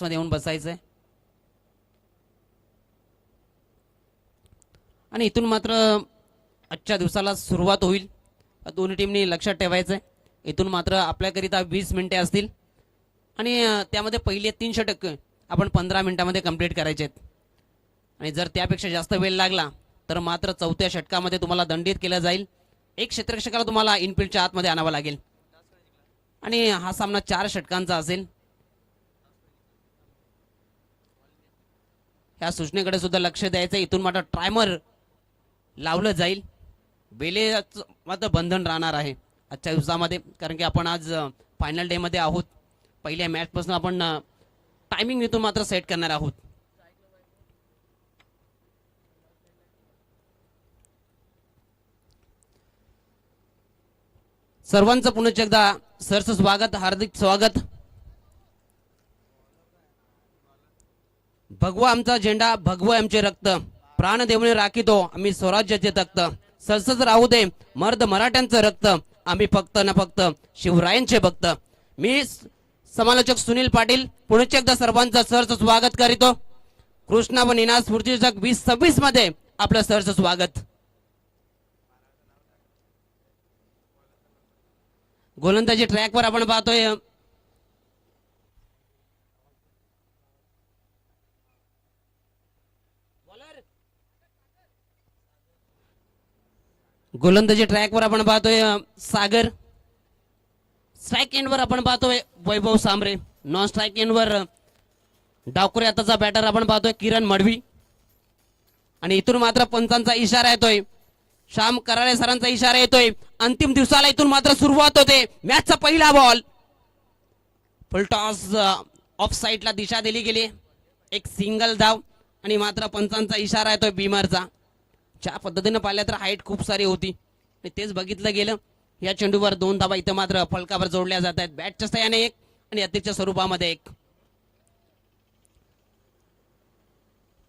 मध्ये येऊन बसायचंय आणि इथून मात्र आजच्या दिवसाला सुरुवात होईल. दोन्ही टीमनी लक्षात ठेवायचंय. इथून मात्र आपल्याकरिता 20 मिनिटे असतील आणि त्यामध्ये पहिले 3 षटक आपण 15 मिनिटांमध्ये कंप्लीट करायचे आहेत. आणि जर त्यापेक्षा जास्त वेळ लागला तर मात्र चौथ्या षटकामध्ये तुम्हाला दंडित केलं जाईल. एक क्षेत्ररक्षकाला तुम्हाला इनफिल्डच्या आतमध्ये आणावं लागेल आणि हा सामना 4 षटकांचा असेल. ह्या सूचनेकडे सुद्धा लक्ष द्यायचं. इथून मात्र टायमर लावलं जाईल. बेलेचं मात्र बंधन राहणार आहे आजच्या दिवसामध्ये, कारण की आपण आज फायनल डे मध्ये आहोत. पहिल्या मॅच पासून आपण टायमिंग इथून मात्र सेट करणार आहोत. सर्वांचं पुन्हा एकदा सरचं स्वागत, हार्दिक स्वागत. भगवा आमचा झेंडा, भगवा आमचे रक्त, प्राण देवणे राखीतो आम्ही स्वराज्याचे तख्त. सरसच राहू दे मर्द मराठ्यांचं रक्त, आम्ही फक्त न फक्त शिवरायांचे भक्त. मी समालोचक सुनील पाटील पुणे एकदा सर्वांचं सरचं स्वागत करीतो. कृष्णा व निनाद स्फूर्ती जग 2026 मध्ये आपलं सरचं स्वागत. गोलंदाजी ट्रॅकवर आपण पाहतोय गोलंदाजी ट्रॅकवर आपण पाहतोय सागर. स्ट्राईक एंडवर आपण पाहतोय वैभव सांबरे. नॉन स्ट्राईक एंडवर डावखुरे आताचा बॅटर आपण पाहतोय किरण मडवी. आणि इथून मात्र पंचांचा इशारा येतोय, श्याम कराळे सरांचा इशारा येतोय. अंतिम दिवसाला इथून मात्र सुरुवात होते. मॅचचा पहिला बॉल फुलटॉस ऑफ साईडला दिशा दिली गेली. एक सिंगल धाव आणि मात्र पंचांचा इशारा येतोय बीमरचा. ज्या पद्धतीने पाहिलं तर हाईट खूप सारी होती आणि तेच बघितलं गेलं. या चेंडूवर 2 धावा इथं मात्र फलकावर जोडल्या जात आहेत. बॅटच्या सहाय्याने 1 आणि अतिरिक्त स्वरूपामध्ये 1.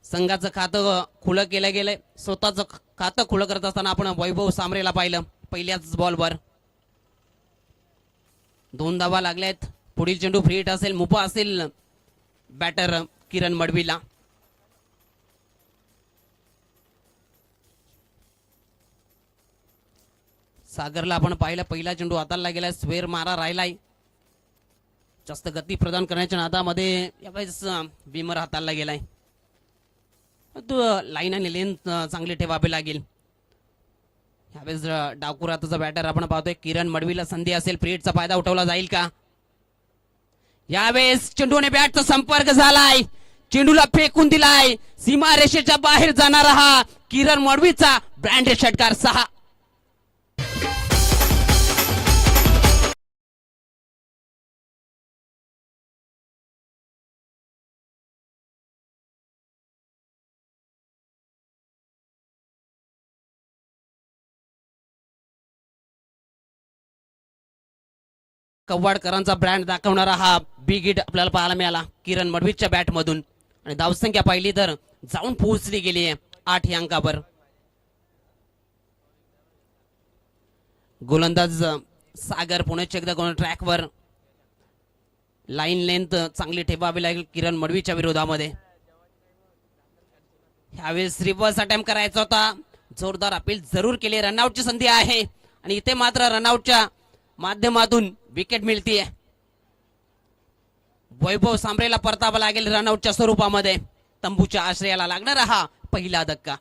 संघाचं खातं खुलं केलं गेलंय. स्वतःचं खातं खुलं करत असताना आपण वैभव सांबरेला पाहिलं पहिल्याच बॉलवर. 2 धावा लागल्यात. पुढील चेंडू फ्री हिट असेल, मुपा असेल बॅटर किरण मडवीला. सागरला आपण पाहिलं पहिला चेंडू हाताला गेलाय. स्वेर मारा राहिलाय. जास्त गती प्रदान करण्याच्या नादामध्ये यावेळेस बीमर हाताला गेलाय. तो लाईन आणि लेन चांगली ठेवावी लागेल. यावेळेस डावखुराचा बॅटर आपण पाहतोय किरण मडवीला संधी असेल. फ्रीटचा फायदा उठवला जाईल का? यावेळेस चेंडूने बॅटचा संपर्क झालाय, चेंडूला फेकून दिलाय. सीमा रेषेच्या बाहेर जाणारा हा किरण मडवीचा ब्रँडेड षटकार 6. कव्वाडकरांचा ब्रँड दाखवणारा हा बिग हिट आपल्याला पाहायला मिळाला किरण मडवीच्या बॅट मधून. आणि धावसंख्या पाहिली तर जाऊन पोहोचली गेली आहे 8 या अंकावर. गोलंदाज सागर पुण्याच्या एकदा ट्रॅकवर. लाईन लेंथ चांगली ठेवावी लागेल किरण मडवीच्या विरोधामध्ये. ह्यावेळेस रिव्हर्स अटेम्प्ट करायचा होता. जोरदार अपील जरूर केली. रनआउटची संधी आहे आणि इथे मात्र रनआउटच्या माध्यमातून विकेट मिळतीये. वैभव सांबरेला परतावा लागेल रनआउटच्या स्वरूपामध्ये. तंबूच्या आश्रयाला लागणारा हा पहिला धक्का.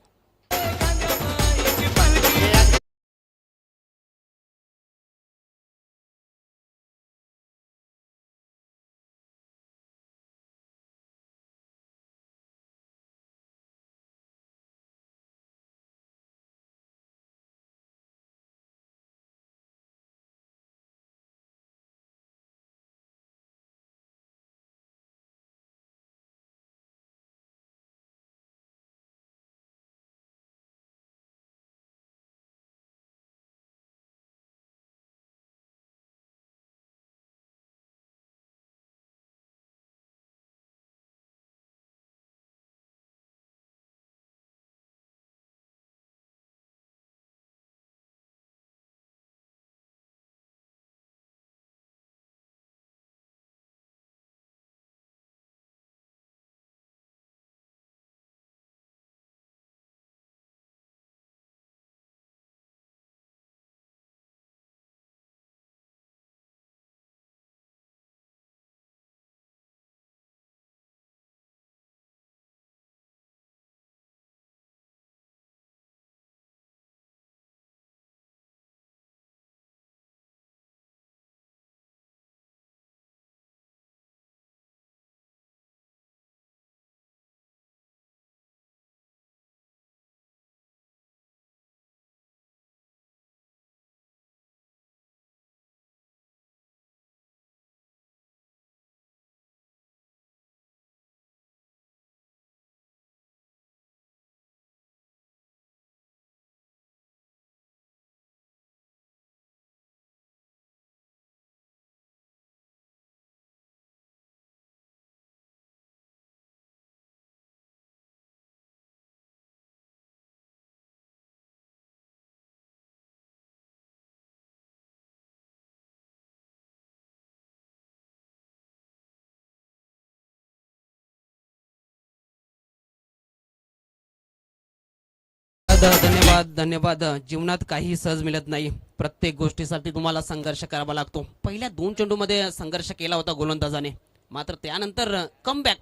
धन्यवाद धन्यवाद. जीवनात काही सहज मिळत नाही. प्रत्येक गोष्टीसाठी तुम्हाला संघर्ष करावा लागतो. पहिल्या 2 चेंडूमध्ये संघर्ष केला होता गोलंदाजाने, मात्र त्यानंतर कमबॅक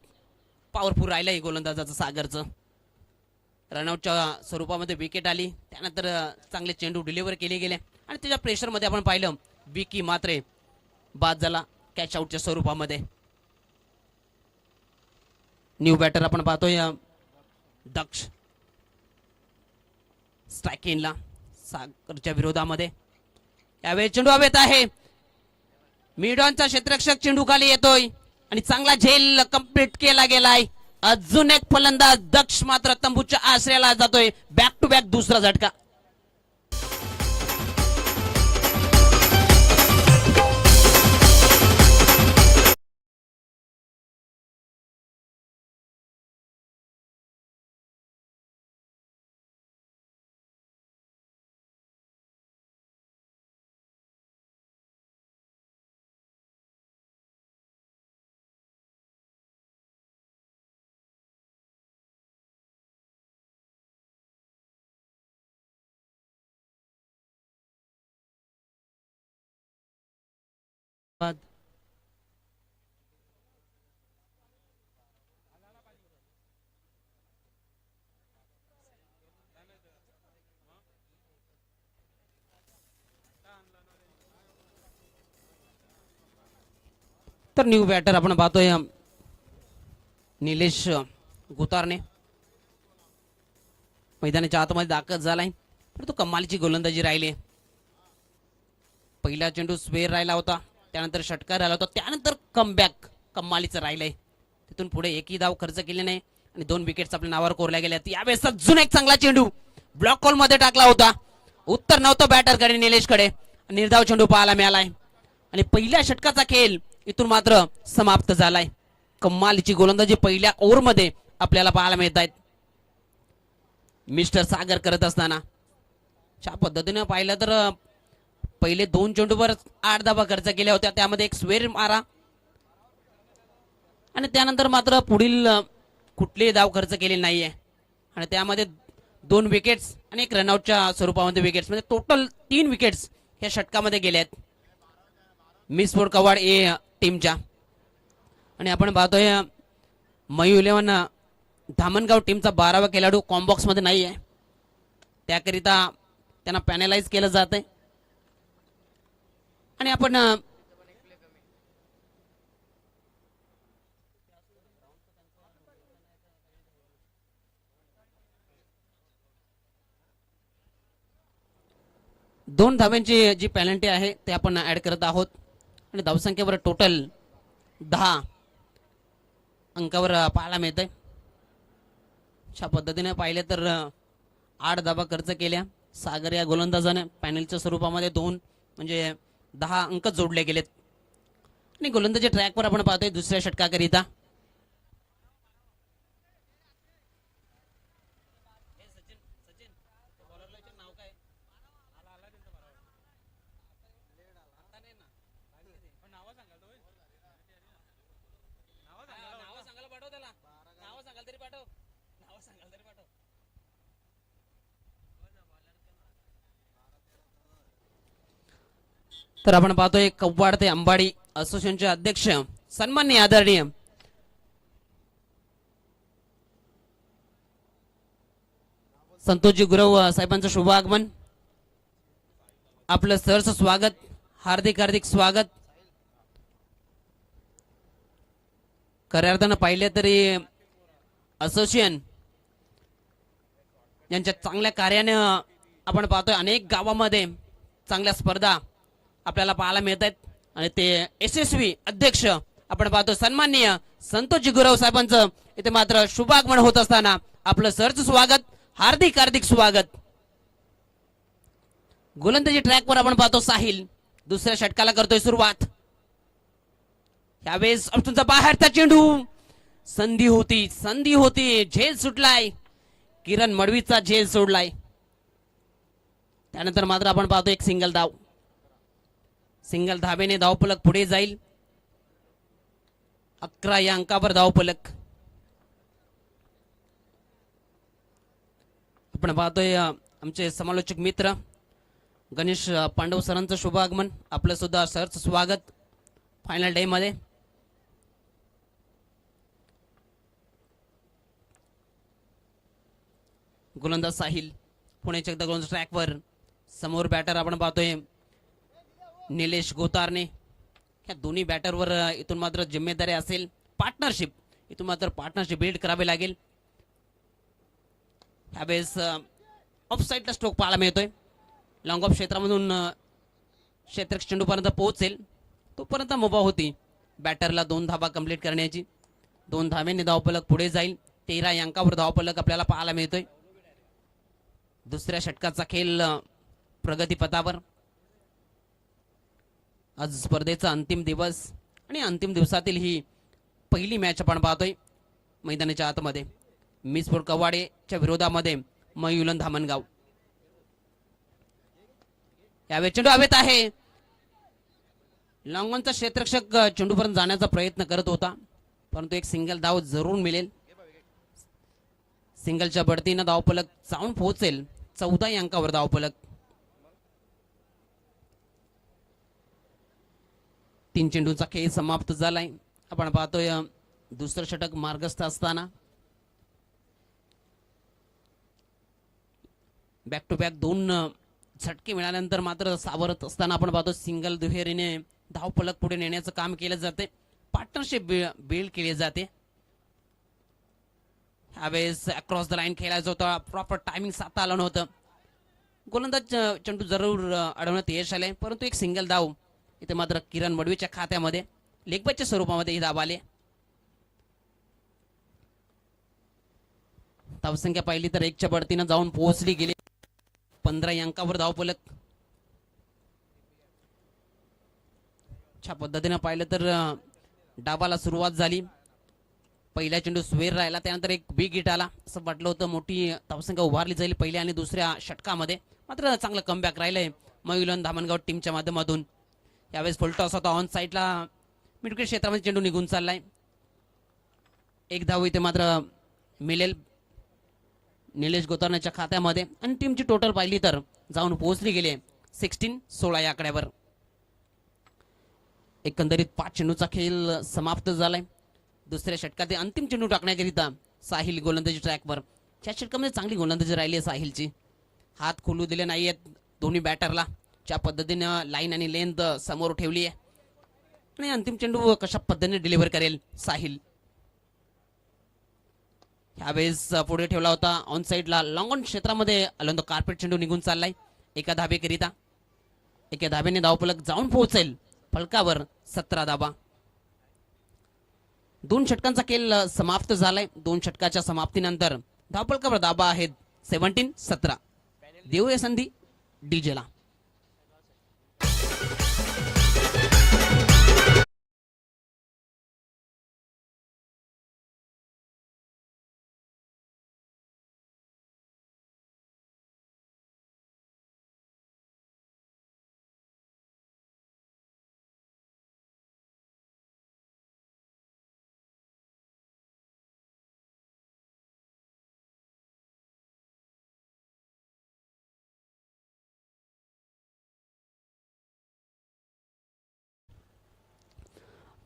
पॉवरफुल राहिलंय गोलंदाजाचं सागरचं. रनआउटच्या स्वरूपामध्ये विकेट आली, त्यानंतर चांगले चेंडू डिलिव्हर केले गेले आणि त्याच्या प्रेशरमध्ये आपण पाहिलं विकी मात्रे बाद झाला कॅच आउटच्या स्वरूपामध्ये. न्यू बॅटर आपण पाहतोय दक्ष स्ट्रायकिंगला सागरच्या विरोधामध्ये. यावेळी चेंडू हवेत आहे, मिडॉनचा क्षेत्ररक्षक चेंडू खाली येतोय आणि चांगला झेल कंप्लीट केला गेलाय. अजून एक फलंदाज दक्ष मात्र तंबूच्या आश्रयाला जातोय. बॅक टू बॅक दुसरा झटका. तर न्यू बॅटर आपण पाहतोय निलेश गुतारने मैदानाच्या आतमध्ये दाखल झालाय, पण तो कमालीची गोलंदाजी राहिली. पहिला चेंडू स्वेअर राहिला होता, त्यानंतर षटकार राहिला होता, त्यानंतर कमबॅक कमालीचं राहिलंय. तिथून पुढे एकही धाव खर्च केले नाही आणि 2 विकेट्स आपल्या नावावर कोरल्या गेल्या. यावेळेस अजून एक चांगला चेंडू ब्लॉक कॉल मध्ये टाकला होता. उत्तर नव्हतं बॅटरकडे निलेशकडे. निर्धाव चेंडू पाहायला मिळालाय आणि पहिल्या षटकाचा खेळ इथून मात्र समाप्त झालाय. कमालीची गोलंदाजी पहिल्या ओव्हरमध्ये आपल्याला पाहायला मिळत आहेत मिस्टर सागर करत असताना. अशा पद्धतीने पाहिलं तर पहिले 2 चेंडूवर 8 धावा खर्च केल्या होत्या, त्यामध्ये एक स्वेर मारा आणि त्यानंतर मात्र पुढील कुठलेही धाव खर्च केले नाहीये आणि त्यामध्ये 2 विकेट्स आणि एक रनआउटच्या स्वरूपामध्ये विकेट्स, म्हणजे टोटल 3 विकेट्स या षटकामध्ये गेल्या आहेत मिस फोर्ड कवाड ए टीमच्या. आणि आपण पाहतोय मयू 11 धामणगाव टीमचा 12वा खेळाडू कॉम्बॉक्स मध्ये नाही आहे, त्याकरिता त्यांना पॅनलाइज केलं जात आहे. आणि आपण दोन धाव्यांची जी पेनल्टी आहे ते आपण ऍड करत आहोत आणि धावसंख्येवर टोटल 10 अंकावर पाहायला मिळतंय. अशा पद्धतीने पाहिले तर 8 धावा खर्च केल्या सागर या गोलंदाजाने. पॅनलच्या स्वरूपामध्ये 2 म्हणजे 10 अंक जोडले गेलेत आणि गोलंदाजी ट्रॅकवर आपण पाहतोय दुसऱ्या षटकाकरिता. तर आपण पाहतोय कव्वाड ते अंबाडी असोसिएशनचे अध्यक्ष सन्माननीय आदरणीय संतोषजी गुरव साहेबांचं शुभ आगमन. आपलं सहर्ष स्वागत, हार्दिक हार्दिक स्वागत. खऱ्या अर्थानं पाहिले तरी असोसिएशन यांच्या चांगल्या कार्याने आपण पाहतोय अनेक गावामध्ये चांगल्या स्पर्धा आपल्याला पाहायला मिळत आहेत आणि ते यशस्वी अध्यक्ष आपण पाहतो सन्माननीय संतोषजी गुरव साहेबांचं इथे मात्र शुभागमन होत असताना आपलं सहर्ष स्वागत, हार्दिक हार्दिक स्वागत. गोलंदाजी ट्रॅकवर आपण पाहतो साहिल दुसऱ्या षटकाला करतोय सुरुवात. यावेळेस तुमचा बाहेरचा चेंडू, संधी होती झेल सुटलाय, किरण मडवीचा झेल सोडलाय. त्यानंतर मात्र आपण पाहतो एक सिंगल धाव, सिंगल धावेने धावफलक पुढे जाईल. 11 या अंकावर धावफलक. आपण पाहतोय आमचे समालोचक मित्र गणेश पांडव सरांचं शुभ आगमन, आपलं सुद्धा सरचं स्वागत फायनल डे मध्ये. गोलंदाज साहिल पुण्याच्या एकदा गोलंदाज ट्रॅकवर, समोर बॅटर आपण पाहतोय निलेश गोतारने. ह्या दोन्ही बॅटरवर इथून मात्र जिम्मेदारी असेल, पार्टनरशिप, इथून मात्र पार्टनरशिप बिल्ड करावी लागेल. ह्यावेळेस ऑफ साईडला स्ट्रोक पाहायला मिळतोय. लॉंग ऑफ क्षेत्रामधून क्षेत्ररक्षक चेंडूपर्यंत पोहोचेल तोपर्यंत मुभा होती बॅटरला 2 धावा कंप्लीट करण्याची. 2 धाव्यांनी धावफलक पुढे जाईल. 13 अंकावर धावफलक आपल्याला पाहायला मिळतोय. दुसऱ्या षटकाचा खेळ प्रगतीपथावर. आज स्पर्धेचा अंतिम दिवस आणि अंतिम दिवसातील ही पहिली मॅच आपण पाहतोय मैदानाच्या आतमध्ये. मिसपूर कवाडेच्या विरोधामध्ये मयुलन धामणगाव. यावेळी चेंडू हवेत आहे. लॉंगॉनचा क्षेत्ररक्षक चेंडूपर्यंत जाण्याचा प्रयत्न करत होता, परंतु एक सिंगल धाव जरूर मिळेल. सिंगलच्या बढतीनं धावफलक जाऊन पोहोचेल 14 अंकावर धावफलक. 3 चेंडूंचा खेळ समाप्त झालाय. आपण पाहतोय दुसरं षटक मार्गस्थ असताना बॅक टू बॅक 2 झटके मिळाल्यानंतर मात्र सावरत असताना आपण पाहतो सिंगल दुहेरीने धावफलक पुढे नेण्याचं काम केलं जाते, पार्टनरशिप बिल्ड केली जाते. ह्यावेळेस अक्रॉस द लाईन खेळायचं होतं, प्रॉपर टायमिंग साधता आलं नव्हतं. गोलंदाज चेंडू जरूर अडवण्यात यश आले, परंतु एक सिंगल धाव इथे मात्र किरण मडवीच्या खात्यामध्ये लेगबायच्या स्वरूपामध्ये ही धाव आले. धावसंख्या पाहिली तर 1च्या बढतीनं जाऊन पोहोचली गेली. 15 अंकावर धावफलक. अशा पद्धतीनं पाहिलं तर डावाला सुरुवात झाली. पहिला चेंडू स्वेर राहिला, त्यानंतर एक बिग हिट आला. असं वाटलं होतं मोठी धावसंख्या उभारली जाईल पहिल्या आणि दुसऱ्या षटकामध्ये, मात्र चांगलं कमबॅक राहिलंय मयुलन धामणगाव टीमच्या माध्यमातून. यावेळेस फुल टॉस होता ऑन साईडला, मिडविकेट क्षेत्रामध्ये चेंडू निघून चाललाय. एक धाव इथे मात्र मिळेल निलेश गोतारण्याच्या खात्यामध्ये आणि टीमची टोटल पाहिली तर जाऊन पोहोचली गेली 16 या आकड्यावर. एकंदरीत 5 चेंडूचा खेळ समाप्त झालाय. दुसऱ्या षटकात अंतिम चेंडू टाकण्याकरिता साहिल गोलंदाजी ट्रॅकवर. या षटकामध्ये चांगली गोलंदाजी राहिली आहे साहिलची. हात खोलू दिले नाहीयेत दोन्ही बॅटरला. ज्या पद्धतीनं लाईन आणि लेंथ समोर ठेवली आहे आणि अंतिम चेंडू कशा पद्धतीने डिलिव्हर करेल साहिल. ह्यावेळेस पुढे ठेवला होता ऑन साईडला लॉंग ऑन क्षेत्रामध्ये आलं तो कार्पेट चेंडू निघून चाललाय एका धाबेकरिता. एका धाब्याने धावफलक जाऊन पोहोचेल फलकावर 17 धाबा. 2 षटकांचा खेळ समाप्त झालाय. 2 षटकाच्या समाप्तीनंतर धावफलकावर धाबा आहेत 17-17. देऊया संधी डीजेला.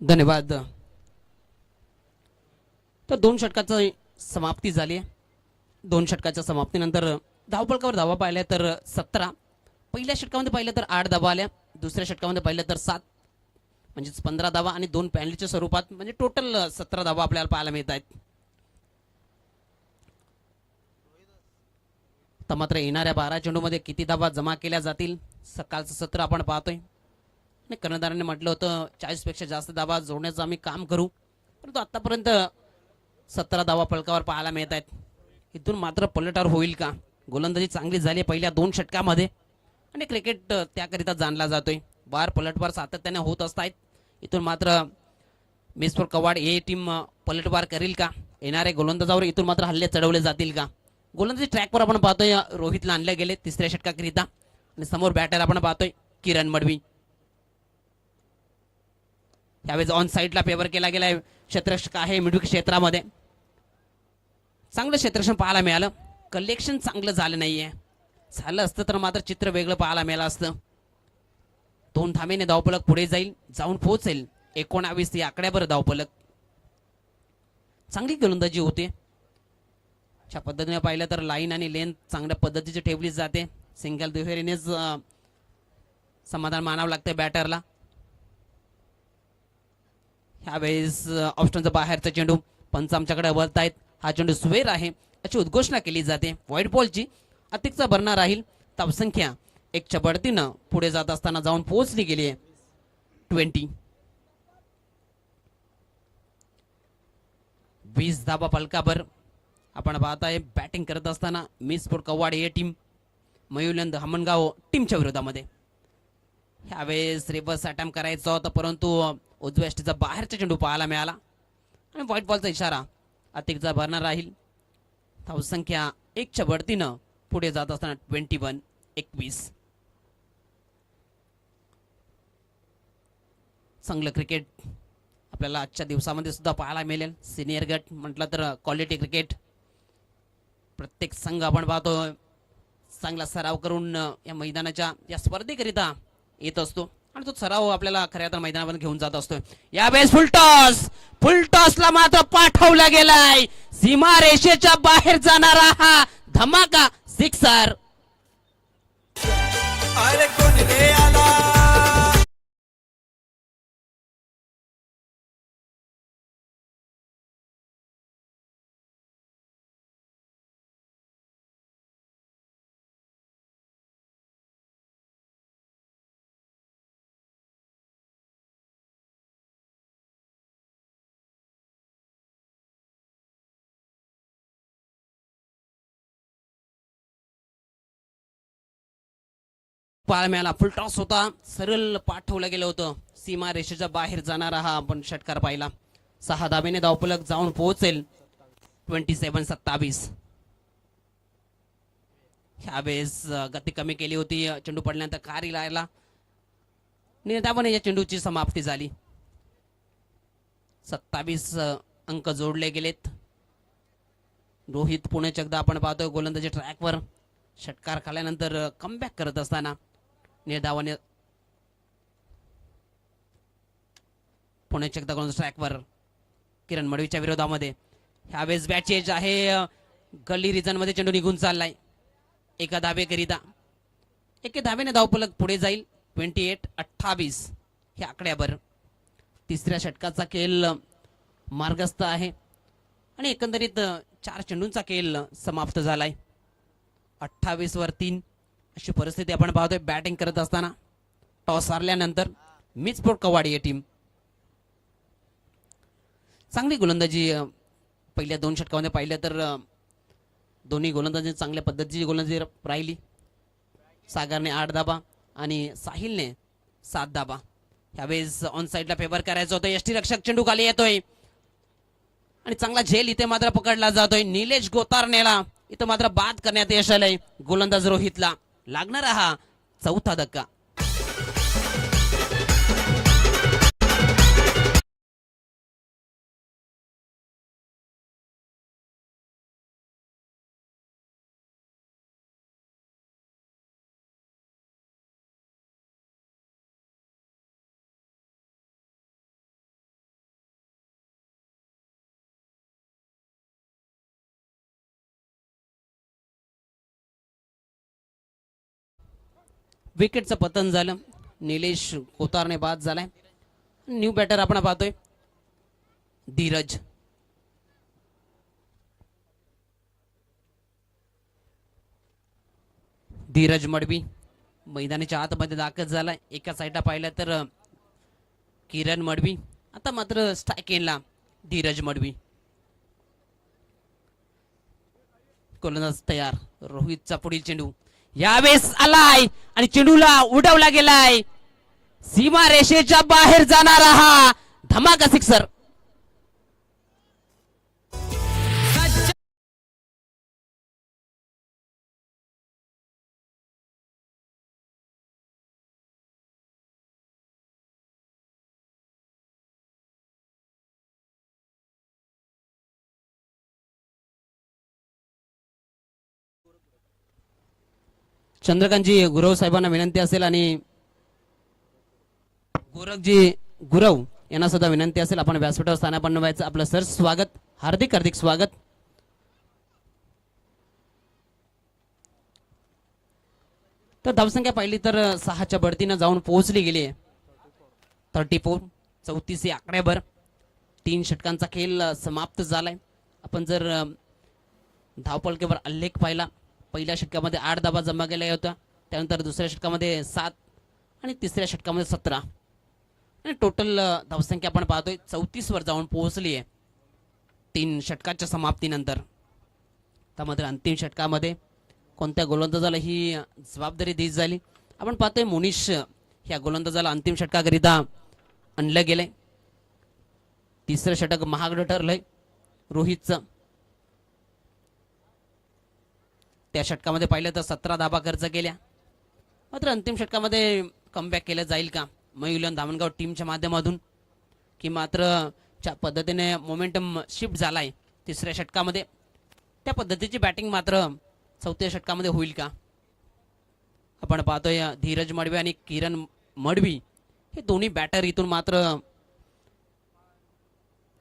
धन्यवाद. तर 2 षटकाची समाप्ती झाली आहे. 2 षटकाच्या समाप्तीनंतर धावफलकावर धावा पाहिल्या तर 17. पहिल्या षटकामध्ये पाहिलं तर 8 धावा आल्या. दुसऱ्या षटकामध्ये पाहिलं तर 7, म्हणजेच 15 धावा आणि 2 पेनल्टीच्या स्वरूपात, म्हणजे टोटल 17 धावा आपल्याला पाहायला मिळत आहेत. तर मात्र येणाऱ्या 12 चेंडूमध्ये किती धावा जमा केल्या जातील सकाळचं सत्र आपण पाहतोय. आणि कर्णधाराने म्हटलं होतं 40 पेक्षा जास्त धावा जोडण्याचं आम्ही काम करू, परंतु आतापर्यंत 17 धावा फलकावर पाहायला मिळत आहेत. इथून मात्र पलटवार होईल का? गोलंदाजी चांगली झाली पहिल्या 2 षटकामध्ये आणि क्रिकेट त्याकरिता जाणला जातोय. वार पलटवार सातत्याने होत असतात. इथून मात्र मिसपूर कवाड ए टीम पलटवार करेल का? येणाऱ्या गोलंदाजावर इथून मात्र हल्ले चढवले जातील का? गोलंदाजी ट्रॅकवर आपण पाहतोय रोहितला आणले गेले 3ऱ्या षटकाकरिता आणि समोर बॅटर आपण पाहतोय किरण मडवी. यावेळेस ऑन साईडला फेवर केला गेलाय. क्षेत्ररक्षक आहे मिडविकेट क्षेत्रामध्ये. चांगलं क्षेत्ररक्षण पाहायला मिळालं. कलेक्शन चांगलं झालं नाहीये. झालं असतं तर मात्र चित्र वेगळं पाहायला मिळालं असतं. 2 धावेने धावफलक पुढे जाईल, जाऊन पोहोचेल 19 या आकड्यावर धावफलक. चांगली गोलंदाजी होते. अशा पद्धतीने पाहिलं तर लाईन आणि लेंथ चांगल्या पद्धतीची ठेवली जाते. सिंगल दुहेरीनेच समाधान मानावं लागतं बॅटरला. ह्यावेळेस ऑप्शनचा बाहेरचा चेंडू पंच आमच्याकडे वळतायत. हा चेंडू स्वेर आहे अशी उद्घोषणा केली जाते. व्हाईट बॉलची अतिकचा भरणा राहील. धावसंख्या 1च्या बढतीनं पुढे जात असताना जाऊन पोहोचली गेली आहे 20. 20 धाबा फलकाभर. आपण पाहताय बॅटिंग करत असताना मिस स्पोर्ट कवाड ए टीम मयुलंद हमनगाव टीमच्या विरोधामध्ये. ह्यावेळेस रिव्हर्स अटॅम्प्ट करायचा होता परंतु उजव्या यष्टीचा बाहेरचा चेंडू पाहायला मिळाला आणि व्हाईट बॉलचा इशारा अतिकचा भरणार राहील. धावसंख्या 1च्या बढतीनं पुढे जात असताना 21. चांगलं क्रिकेट आपल्याला आजच्या दिवसामध्ये सुद्धा पाहायला मिळेल. सिनियर गट म्हटलं तर क्वालिटी क्रिकेट. प्रत्येक संघ आपण पाहतो चांगला सराव करून या मैदानाच्या या स्पर्धेकरिता येत असतो आणि तो सराव आपल्याला खऱ्या तर मैदानावर घेऊन जात असतो. यावेळेस फुल टॉसला मात्र पाठवला गेलाय. सीमा रेषेच्या बाहेर जाणारा हा धमाका सिक्सर. पाळम्याला फुल टॉस होता. सरळ पाठवलं गेलं होतं. सीमा रेषेच्या बाहेर जाणारा हा आपण षटकार पाहिला. 6 धावेने धावफलक जाऊन पोहोचेल 27-27. ह्यावेळेस गती कमी केली होती. चेंडू पडल्यानंतर कारी लायला निर्धावाने या चेंडूची समाप्ती झाली. 27 अंक जोडले गेलेत. रोहित पुणे एकदा आपण पाहतोय गोलंदाजी ट्रॅकवर षटकार खाल्यानंतर कमबॅक करत असताना निर्धावाने पुणे एकदा गोलंदाजी ट्रॅकवर किरण मडवीच्या विरोधामध्ये. ह्यावेळेस बॅट चेंज आहे. गल्ली रिजन मध्ये चेंडू निघून चाललाय. एका धावेकरिता 1 धावेने धावफलक पुढे जाईल 28-28 ह्या आकड्यावर. तिसऱ्या षटकाचा खेळ मार्गस्थ आहे आणि एकंदरीत 4 चेंडूंचा खेळ समाप्त झालाय. 28 वर 3 अशी परिस्थिती आपण पाहतोय बॅटिंग करत असताना. टॉस हारल्यानंतर मिस स्पोर्ट कवाडी ही टीम चांगली गोलंदाजी पहिल्या 2 षटकामध्ये पाहिलं तर दोन्ही गोलंदाजी चांगल्या पद्धतीची गोलंदाजी राहिली. सागरने 8 धाबा आणि साहिलने 7 धाबा. ह्यावेळेस ऑन साईडला फेवर करायचं होतं. यष्टीरक्षक चेंडू खाली येतोय आणि चांगला झेल इथे मात्र पकडला जातोय. निलेश गोतारनेला इथं मात्र बाद करण्यात यश आलंय. गोलंदाज रोहितला लागणारा हा 4था धक्का. विकेटचं पतन झालं. निलेश कोतारने बाद झालाय. न्यू बॅटर आपण पाहतोय धीरज. धीरज मडवी मैदानाच्या आतमध्ये दाखल झालाय. एका साईडला पाहिलं तर किरण मडवी. आता मात्र स्ट्राईक एंडला धीरज मडवी. गोलंदाज तयार. रोहितचा पुढील चेंडू यावेळेस आलाय आणि चेंडूला उडवला गेलाय. सीमा रेषेच्या बाहेर जाणारा हा धमाका सिक्सर. चंद्रकांतजी गुरव साहेबांना विनंती असेल आणि गोरखजी गुरव यांना सुद्धा विनंती असेल आपण व्यासपीठावर स्थानापन्न बनवायचं. आपलं सर स्वागत, हार्दिक हार्दिक स्वागत. तर धावसंख्या पाहिली तर 6च्या बढतीनं जाऊन पोहोचली गेली आहे 34, 34 आकड्यावर. 3 षटकांचा खेळ समाप्त झालाय. आपण जर धावपळकेवर उल्लेख पाहिला, पहिल्या षटकामध्ये 8 धावा जमा केल्या होत्या, त्यानंतर दुसऱ्या षटकामध्ये 7 आणि तिसऱ्या षटकामध्ये 17 आणि टोटल धावसंख्या आपण पाहतोय 34 वर जाऊन पोहोचली आहे 3 षटकाच्या समाप्तीनंतर. त्यामध्ये अंतिम षटकामध्ये कोणत्या गोलंदाजाला ही जबाबदारी दिली झाली आपण पाहतोय. मोनिश ह्या गोलंदाजाला अंतिम षटकाकरिता आणलं गेलंय. तिसरं षटक महागडं ठरलंय रोहितचं. त्या षटकामध्ये पाहिलं तर 17 धाबा खर्च केल्या. मात्र अंतिम षटकामध्ये कमबॅक केलं जाईल का मयुलन धामणगाव टीमच्या माध्यमातून, की मात्र ज्या पद्धतीने मोमेंटम शिफ्ट झालाय तिसऱ्या षटकामध्ये त्या पद्धतीची बॅटिंग मात्र चौथ्या षटकामध्ये होईल का. आपण पाहतोय धीरज मडवी आणि किरण मडवी हे दोन्ही बॅटर इथून मात्र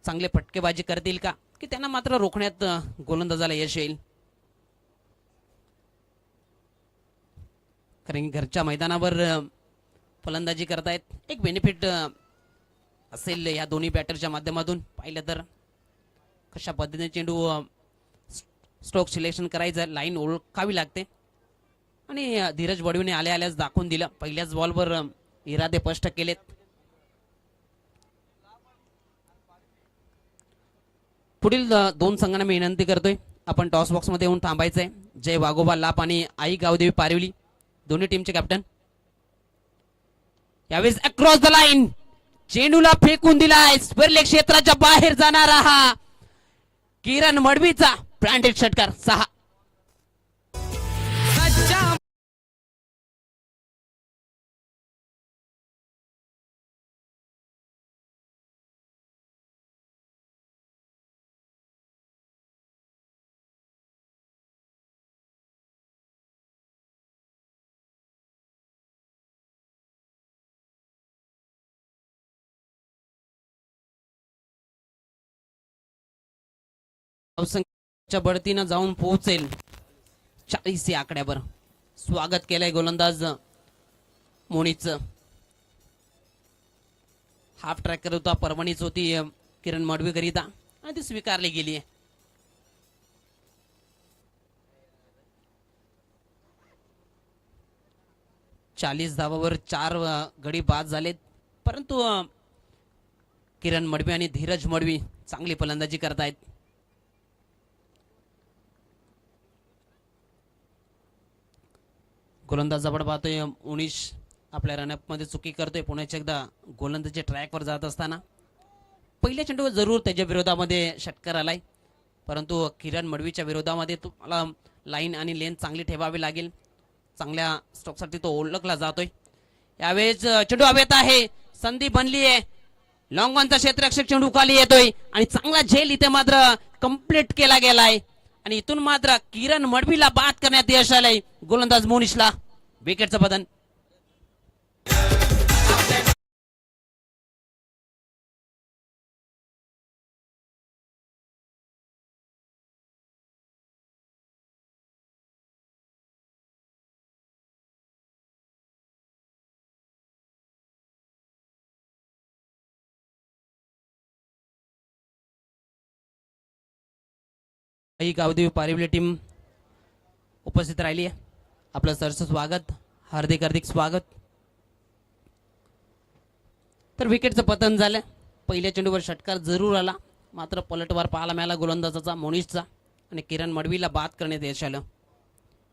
चांगले फटकेबाजी करतील का, की त्यांना मात्र रोखण्यात गोलंदाजाला यश येईल. कारण घरच्या मैदानावर फलंदाजी करतायत. एक बेनिफिट असेल या दोन्ही बॅटरच्या माध्यमातून. पाहिलं तर कशा पद्धतीने चेंडू स्ट्रोक सिलेक्शन करायचं, लाईन ओळखावी लागते आणि धीरज वडवीने आल्या आल्याच दाखवून दिलं. पहिल्याच बॉलवर इरादे स्पष्ट केलेत. पुढील 2 संघांना मी विनंती करतोय आपण टॉस बॉक्स मध्ये येऊन थांबायचंय. जय वाघोबा लाप आणि आई गावदेवी पारिवली दोन्ही टीमचे कॅप्टन. यावेळेस अक्रॉस द लाईन चेंडूला फेकून दिलाय. स्पर्लेग क्षेत्राच्या बाहेर जाणारा हा किरण मडवीचा ब्रँडेड षटकार 6. धावसंख्येच्या बढतीनं जाऊन पोहोचेल 40 या आकड्यावर. स्वागत केलंय गोलंदाज मोनीचं. हाफ ट्रॅकर होता, परवानीच होती किरण मडवी करिता आणि ती स्वीकारली गेली. 40 धावावर 4 गडी बाद झालेत, परंतु किरण मडवी आणि धीरज मडवी चांगली फलंदाजी करतायत. गोलंदाज आपण पाहतोय उनिश आपल्या रनअप मध्ये चुकी करतोय. पुन्हा एकदा गोलंदाजी ट्रॅकवर जात असताना पहिल्या चेंडूवर जरूर त्याच्या विरोधामध्ये षटकार आलाय, परंतु किरण मडवीच्या विरोधामध्ये तुम्हाला लाईन आणि लेन चांगली ठेवावी लागेल. चांगल्या स्ट्रोकसाठी तो ओळखला जातोय. यावेळेस चेंडू हवेत आहे, संधी बनली आहे. लॉंग ऑनचा क्षेत्ररक्षक चेंडू खाली येतोय आणि चांगला झेल इथे मात्र कंप्लीट केला गेलाय आणि इथून मात्र किरण मडवीला बाद करण्यात यश आलंय. गोलंदाज मोनिशला विकेटचं पतन. ही गावदेवी पारिवली टीम उपस्थित राहिली आहे. आपलं सरचं स्वागत, हार्दिक हार्दिक स्वागत. तर विकेटचं पतन झालं. पहिल्या चेंडूवर षटकार जरूर आला, मात्र पलटवार पाहायला मिळाला गोलंदाजाचा मोनिशचा आणि किरण मडवीला बाद करण्यात यश आलं.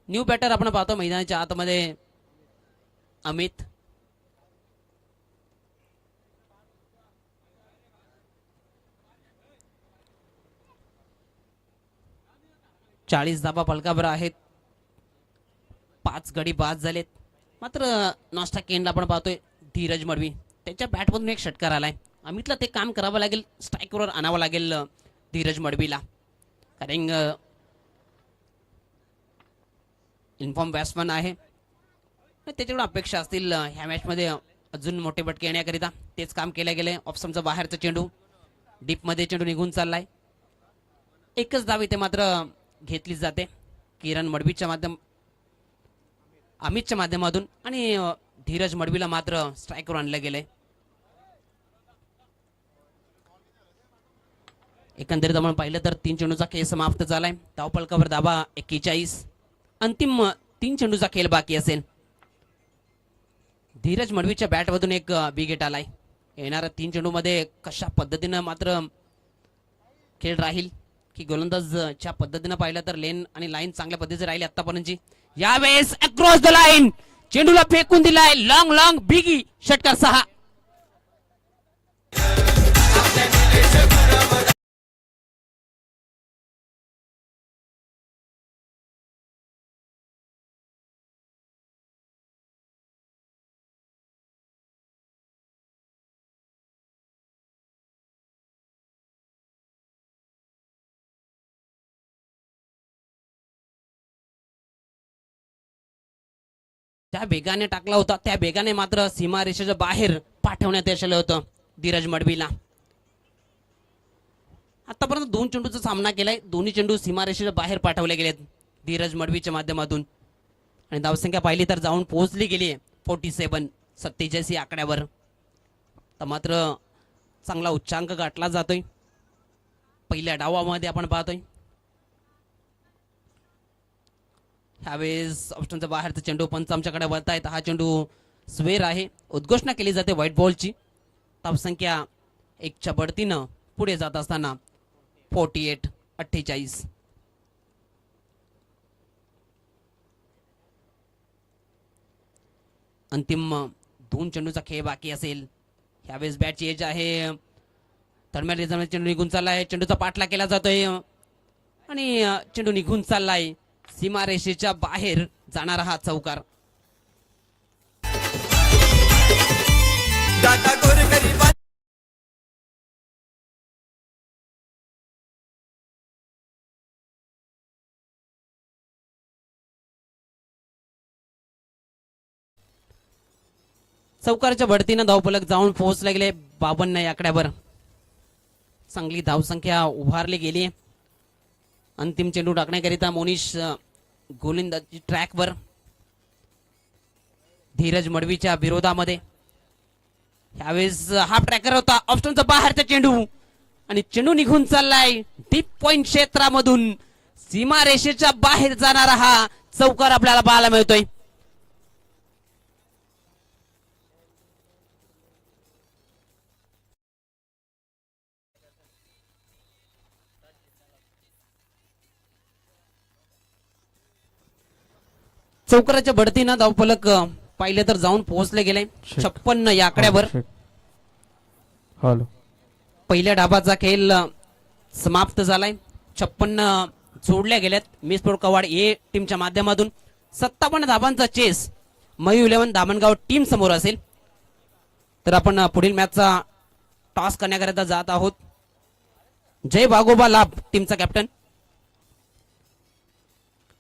न्यू बॅटर आपण पाहतो मैदानाच्या आतमध्ये अमित. चाळीस धाबा फलकावर आहेत, 5 गडी बाद झालेत. मात्र नॉस्टा केनला आपण पाहतोय धीरज मडवी त्याच्या बॅटमधून एक षटकार आलाय. अमितला ते काम करावं लागेल, स्ट्राईकवर आणावं लागेल धीरज मडवीला, कारण इन्फॉर्म बॅट्समन आहे. त्याच्याकडून अपेक्षा असतील ह्या मॅचमध्ये अजून मोठे बटके येण्याकरिता. तेच काम केलं गेलंय. ऑप्शनचा बाहेरचा चेंडू डीपमध्ये चेंडू निघून चाललाय. एकच धाव इथे मात्र घेतली जाते किरण मडवीच्या अमितच्या माध्यमातून आणि धीरज मडवीला मात्र स्ट्राईकवर आणलं गेलंय. एकंदरीत आपण पाहिलं तर 3 चेंडूचा खेळ समाप्त झालाय. धावफलकावर धाबा 41. अंतिम 3 चेंडूचा खेळ बाकी असेल. धीरज मडवीच्या बॅटमधून एक विकेट आलाय. येणाऱ्या 3 चेंडूमध्ये कशा पद्धतीनं मात्र खेळ राहील की गोलंदाजच्या पद्धतीनं पाहिलं तर लेन आणि लाईन चांगल्या पद्धतीने राहिली आतापर्यंतची. यावेळेस अक्रॉस द लाईन चेंडूला फेकून दिलाय. लॉंग लॉंग बिगी षटकार 6. त्या वेगाने टाकला होता त्या वेगाने मात्र सीमारेषेच्या बाहेर पाठवण्यात यश आलं होतं धीरज मडवीला. आतापर्यंत 2 चेंडूचा सामना केलाय. दोन्ही चेंडू सीमारेषेच्या बाहेर पाठवले गेलेत धीरज मडवीच्या माध्यमातून आणि धावसंख्या पाहिली तर जाऊन पोहोचली गेली 47 या आकड्यावर. तर मात्र चांगला उच्चांक गाठला जातोय पहिल्या डावामध्ये आपण पाहतोय. ह्यावेळेस ऑप्शनचा बाहेरचा चेंडू पंच आमच्याकडे वळतायत. हा चेंडू स्वेर आहे. उद्घोषणा केली जाते व्हाईट बॉलची. धावसंख्या 1च्या बढतीनं पुढे जात असताना 48-48. अंतिम 2 चेंडूचा खेळ बाकी असेल. ह्यावेळेस बॅटची एज आहे. दरम्यान रिझर्व्ह चेंडू निघून चाललाय. चेंडूचा पाठला केला जातोय आणि चेंडू निघून चाललाय. सीमारेषेच्या बाहेर जाणारा हा चौकार. चौकारच्या बढतीनं धावफलक जाऊन पोहोचले गेले 52 या आकड्यावर. चांगली धावसंख्या उभारली गेली. अंतिम चेंडू टाकण्याकरिता मोनिश गोलंदाजी ट्रॅकवर धीरज मडवीच्या विरोधामध्ये. यावेळेस हाफ ट्रॅकर होता. ऑप्शनचा बाहेरचा चेंडू आणि चेंडू निघून चाललाय डीप पॉइंट क्षेत्रामधून. सीमारेषेच्या बाहेर जाणारा हा चौकार आपल्याला पाहायला मिळतोय. चौकाराच्या बढतीनं धावफलक पाहिले तर जाऊन पोहोचले गेले 56 या आकड्यावर. पहिल्या डाबाचा खेळ समाप्त झालाय. 56 जोडल्या गेल्यात मिसपूर कवाड ए टीमच्या माध्यमातून. 57 धाबांचा चेस मयू 11 दामणगाव टीम समोर असेल. तर आपण पुढील मॅचचा टॉस करण्याकरिता जात आहोत. जय वाघोबा लाभ टीमचा कॅप्टन.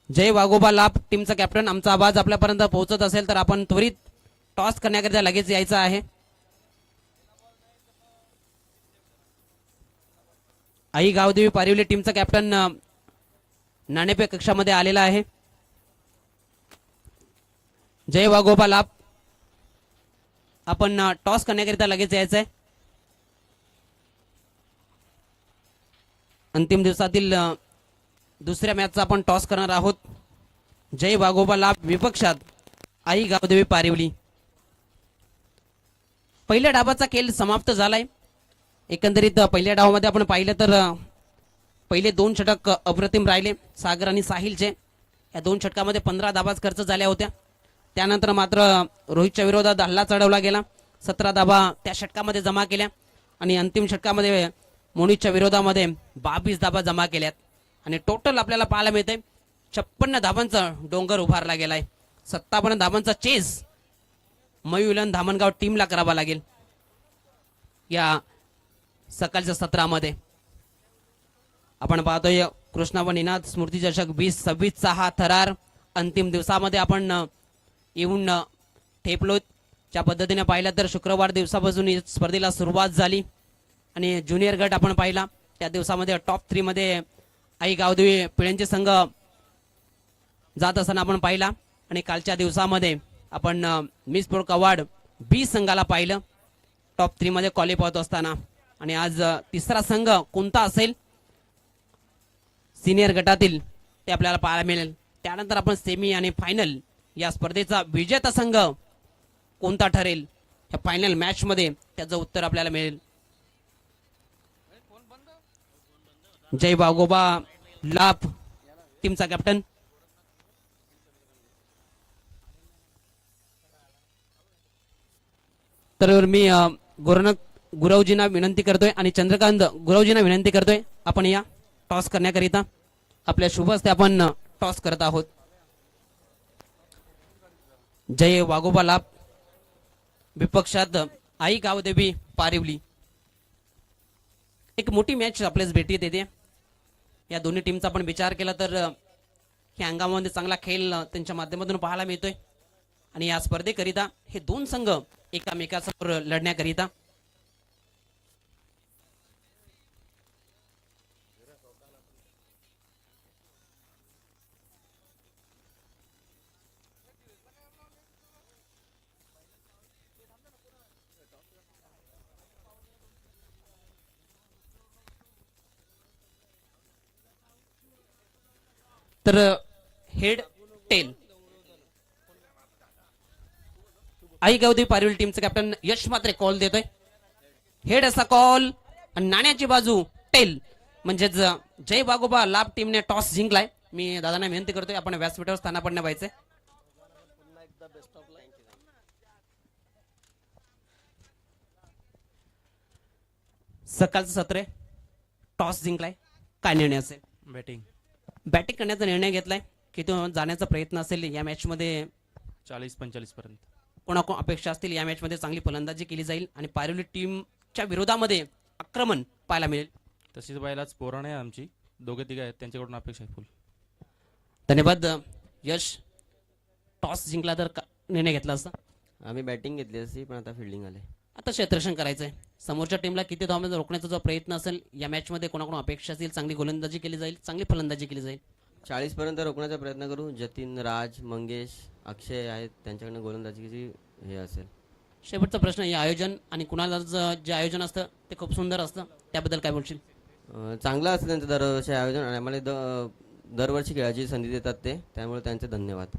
जय वाघोबा लाभ टीमचा कॅप्टन. आमचा आवाज आपल्यापर्यंत पोहोचत असेल तर आपण त्वरित टॉस करण्याकरिता लगेच यायचं आहे. आई गावदेवी पारिवली टीमचा कॅप्टन नाणेफेक कक्षामध्ये आलेला आहे. जय वाघोबा लाभ आपण टॉस करण्याकरिता लगेच यायचं आहे. अंतिम दिवसातील दुसऱ्या मॅचचा आपण टॉस करणार आहोत. जय वाघोबा लाभ विपक्षात आई गावदेवी पारिवली. पहिल्या डावाचा खेळ समाप्त झालाय. एकंदरीत पहिल्या डावामध्ये आपण पाहिलं तर पहिले 2 षटक अप्रतिम राहिले सागर आणि साहिलचे. या 2 षटकामध्ये 15 धाबा खर्च झाल्या होत्या. त्यानंतर मात्र रोहितच्या विरोधात हल्ला चढवला गेला. 17 धाबा त्या षटकामध्ये जमा केल्या आणि अंतिम षटकामध्ये मोनिशच्या विरोधामध्ये 22 धाबा जमा केल्यात आणि टोटल आपल्याला पाहायला मिळते 56 धाबांचा डोंगर उभारला गेलाय. 57 धाबांचा चेस मयूलन धामणगाव टीमला करावा लागेल या सकाळच्या सत्रामध्ये. आपण पाहतोय कृष्णा व निनाद स्मृती चषक 2026 चा हा थरार अंतिम दिवसामध्ये आपण येऊन ठेपलो. ज्या पद्धतीने पाहिलं तर शुक्रवार दिवसापासून या स्पर्धेला सुरुवात झाली आणि ज्युनियर गट आपण पाहिला त्या दिवसामध्ये टॉप 3 मध्ये आई गावदेवी पिळ्यांचे संघ जात असताना आपण पाहिला आणि कालच्या दिवसामध्ये आपण मिस स्पोर्ट कवाड बी संघाला पाहिलं टॉप 3 मध्ये क्वालिफाय होत असताना. आणि आज तिसरा संघ कोणता असेल सिनियर गटातील ते आपल्याला पाहायला मिळेल. त्यानंतर आपण सेमी आणि फायनल या स्पर्धेचा विजेता संघ कोणता ठरेल या फायनल मॅच मध्ये त्याचं उत्तर आपल्याला मिळेल. जय बागोबा लाभ टीमचा कॅप्टन. तर मी गुरवजींना विनंती करतोय आणि चंद्रकांत गुरवजींना विनंती करतोय आपण या टॉस करण्याकरिता आपल्या शुभ हस्ते आपण टॉस करत आहोत. जय वाघोबा लाभ विपक्षात आई गावदेवी पारिवली. एक मोठी मॅच आपल्यास भेटीत येते. या दोन्ही टीमचा आपण विचार केला तर ह्या अंगामध्ये चांगला खेळ त्यांच्या माध्यमातून पाहायला मिळतोय आणि या स्पर्धेकरिता हे दोन संघ एकामेकासमोर लढण्याकरिता तर हेड टेल आई गावदेवी पारिवली टीमचा कॅप्टन यश मात्रे कॉल देतोय. हेड असा कॉल आणि नाण्याची बाजू टेल म्हणजेच जय बागोबा लाभ टीमने टॉस जिंकलाय. मी दादांना विनंती करतोय आपण व्यासपीठावर स्थानापन्न व्हायचंय. सकाळचं सत्र टॉस जिंकलाय काय निर्णय असेल. बॅटिंग करण्याचा निर्णय घेतलाय की तो जाण्याचा प्रयत्न असेल या मॅच मध्ये 40-45 पर्यंत. कोणाकोण अपेक्षा असतील या मॅच मध्ये चांगली फलंदाजी केली जाईल आणि पारिवली टीमच्या विरोधामध्ये आक्रमण पाहायला मिळेल. तशीच पाहिलाच पोराण आहे आमची दोघे तिघे आहेत त्यांच्याकडून अपेक्षा आहे फुल. धन्यवाद यश. टॉस जिंकला तर निर्णय घेतला असता. आम्ही बॅटिंग घेतली असती पण आता फिल्डिंग आले. आता क्षेत्ररक्षण करायचंय. समोरच्या टीमला किती धावांमध्ये रोखण्याचा जो प्रयत्न असेल या मॅच मध्ये कोणाकोण अपेक्षा असतील चांगली गोलंदाजी केली जाईल चांगली फलंदाजी केली जाईल. 40 पर्यंत रोखण्याचा प्रयत्न करू. जतीन राज मंगेश अक्षय आहेत त्यांच्याकडनं गोलंदाजीची हे असेल. शेवटचा प्रश्न या आयोजन आणि कुणाला जे आयोजन असतं ते खूप सुंदर असतं त्याबद्दल काय बोलशील. चांगलं असतं त्यांचं दरवर्षी आयोजन आणि आम्हाला दरवर्षी खेळायची संधी देतात ते त्यामुळे त्यांचे धन्यवाद.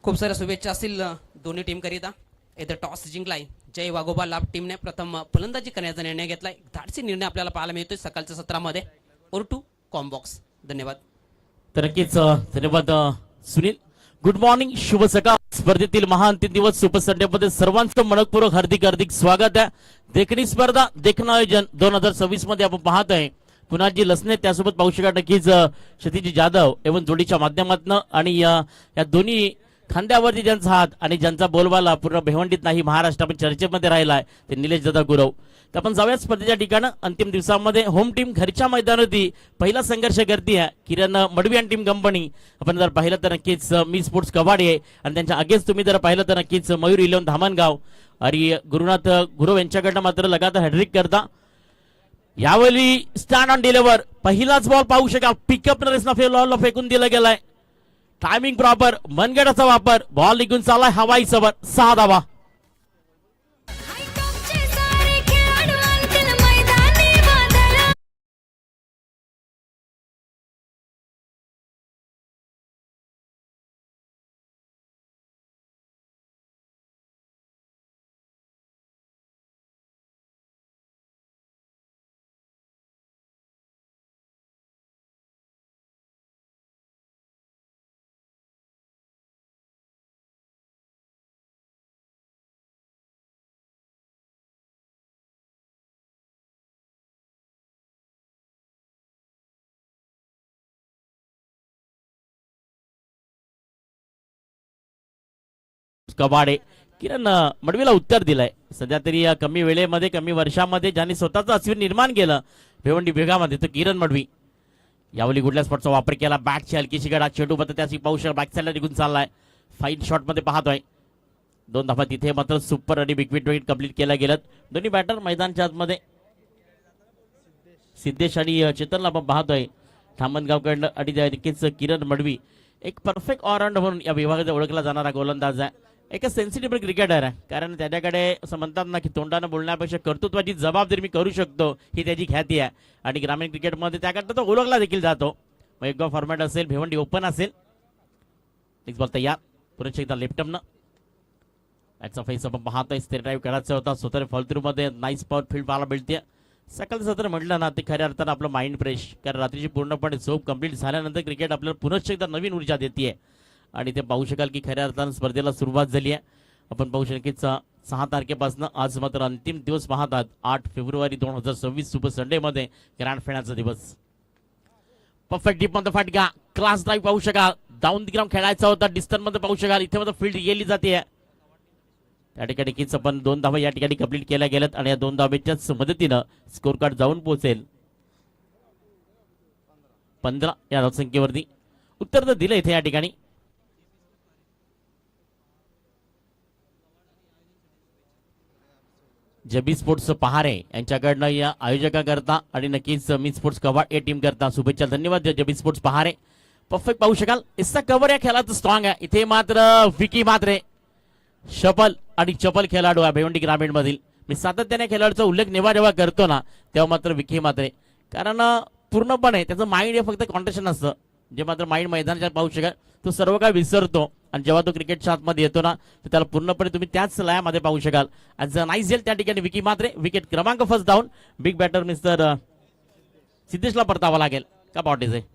खूप साऱ्या शुभेच्छा असतील दोन्ही टीम करिता. इथे टॉस जिंकलाय जय वाघोबा लाभ टीमने प्रथम फलंदाजी करण्याचा निर्णय घेतलाय. धाडसी निर्णय आपल्याला पाहायला मिळतोय सकाळच्या सत्रामध्ये. Over to combox. धन्यवाद. तर नक्कीच धन्यवाद सुनील. गुड मॉर्निंग शुभ सकाळ. स्पर्धेतील महाअंतिम दिवस सुपर संडे मध्ये सर्वांचं मनपूर्वक हार्दिक हार्दिक स्वागत आहे. देखणी स्पर्धा देखणं आयोजन 2026 मध्ये आपण पाहत आहे. कुणाजी लसने त्यासोबत पाहू शका नक्कीच क्षितिज जाधव एवं जोडीच्या माध्यमातून आणि या दोन्ही खांद्यावरती ज्यांचा हात आणि ज्यांचा बोलबाला पूर्ण भेवंडीत नाही महाराष्ट्र आपण चर्चेमध्ये राहिला आहे ते निलेश दादा गुरव. तर आपण जाऊयात स्पर्धेच्या ठिकाणं. अंतिम दिवसामध्ये होम टीम घरच्या मैदानावरती पहिला संघर्ष करते आहे. किरण मडवी आणि टीम कंपनी आपण जर पाहिलं तर नक्कीच मी स्पोर्ट्स कवाडी आहे आणि त्यांच्या आगेच तुम्ही जर पाहिलं तर नक्कीच मयूर 11 धामणगाव आणि गुरुनाथ गुरव यांच्याकडनं मात्र लगातार हॅड्रिक करता. यावेळी स्टँड ऑन डिलिव्हर पहिलाच बॉल पाहू शकाल पिकअप न फेकून दिला गेलाय. टायमिंग प्रॉपर मनगटाचा वापर बॉल निघून चाललाय हवाई सवर 6 धावा. कबाडे किरण मडवीला उत्तर दिलंय. सध्या तरी कमी वेळेमध्ये कमी वर्षामध्ये ज्यांनी स्वतःचं अस्मिन निर्माण केलं भिवंडी विभागामध्ये तो किरण मडवी. यावेळी गुडल्या स्पॉटचा वापर केला. बॅटची हलकीशी गडा चेंडू बद्दल त्याची पाहू शकता बॅक साईडला निघून चाललाय. फाईन शॉट मध्ये पाहतोय 2 धावा तिथे मात्र सुपर आणि बिग विकेट कंप्लीट केल्या गेल्यात. दोन्ही बॅटर मैदानच्या आतमध्ये. सिद्धेश आणि चेतनला आपण पाहतोय धामणगावकडनं आणि नक्कीच किरण मडवी एक परफेक्ट ऑलराऊंडर म्हणून या विभागात ओळखला जाणारा गोलंदाज आहे. एक सेन्सिटिव्ह क्रिकेटर आहे, कारण त्याच्याकडे असं म्हणतात ना की तोंडानं बोलण्यापेक्षा कर्तृत्वाची जबाबदारी मी करू शकतो ही त्याची ख्याती आहे. आणि ग्रामीण क्रिकेटमध्ये त्याकरता तो ओळखला देखील जातो. मग एक फॉर्मॅट असेल, भिवंडी ओपन असेल. नेक्स्ट बॉल तयार, पुरुष एकदा लेफ्टमनं याचा फेस आपण पाहतोय. स्टेट ड्राईव्ह करायचा होता स्वतः फॉलथ्रूमध्ये नाईस पॉवर फील्ड पाहायला मिळते. सकाळचं सत्र म्हटलं ना ते खऱ्या अर्थानं आपलं माइंड फ्रेश, कारण रात्रीची पूर्णपणे झोप कंप्लीट झाल्यानंतर क्रिकेट आपल्याला पुनश्च एकदा नवीन ऊर्जा देते. आणि ते पाहू शकाल की खऱ्या अर्थानं स्पर्धेला सुरुवात झाली आहे. आपण पाहू शकाल की 6 तारखेपासून आज मात्र अंतिम दिवस पाहतात. 8 फेब्रुवारी 2026 सुपर संडे मध्ये ग्रँड फायनलचा दिवस. परफेक्ट डीप मध्ये फाटका, क्लास ड्राईव्ह पाहू शकाल. डाऊन द ग्राउंड खेळायचा होता, डिस्टन्स मध्ये पाहू शकाल. इथे मात्र फील्ड गेली जाते. त्या ठिकाणी कीच आपण 2 धावा या ठिकाणी कंप्लीट केल्या गेल्यात आणि या 2 धावेच्याच मदतीनं स्कोर कार्ड जाऊन पोहोचेल 15 या धावसंख्येवरती. उत्तर तर दिलं इथे या ठिकाणी. जबी स्पोर्ट्स पहारे यांच्याकडनं या आयोजकाकरता आणि नक्कीच मी स्पोर्ट्स कवाड या टीम करता शुभेच्छा. धन्यवाद जबी स्पोर्ट्स पहारे. परफेक्ट पाहू शकाल. इसचा कव्हर या खेळाचं स्ट्रॉंग आहे. इथे मात्र विकी मात्रे शपल आणि चपल खेळाडू आहे भिवंडी ग्रामीण मधील. मी सातत्याने खेळाडूचा उल्लेख जेव्हा करतो ना तेव्हा मात्र विकी मात्रे, कारण पूर्णपणे त्याचं माइंड हे फक्त कॉन्टेशन असतं. जे मात्र माइंड मैदानाच्या पाहू शकाल तो सर्व काय विसरतो आणि जेव्हा तो क्रिकेटच्या आतमध्ये येतो ना तर त्याला पूर्णपणे तुम्ही त्याच लयामध्ये पाहू शकाल. आज नाईस झेल त्या ठिकाणी विकी मात्रे. विकेट क्रमांक first down. Big batter mister सिद्धेशला परतावा लागेल का बॉटीज आहे.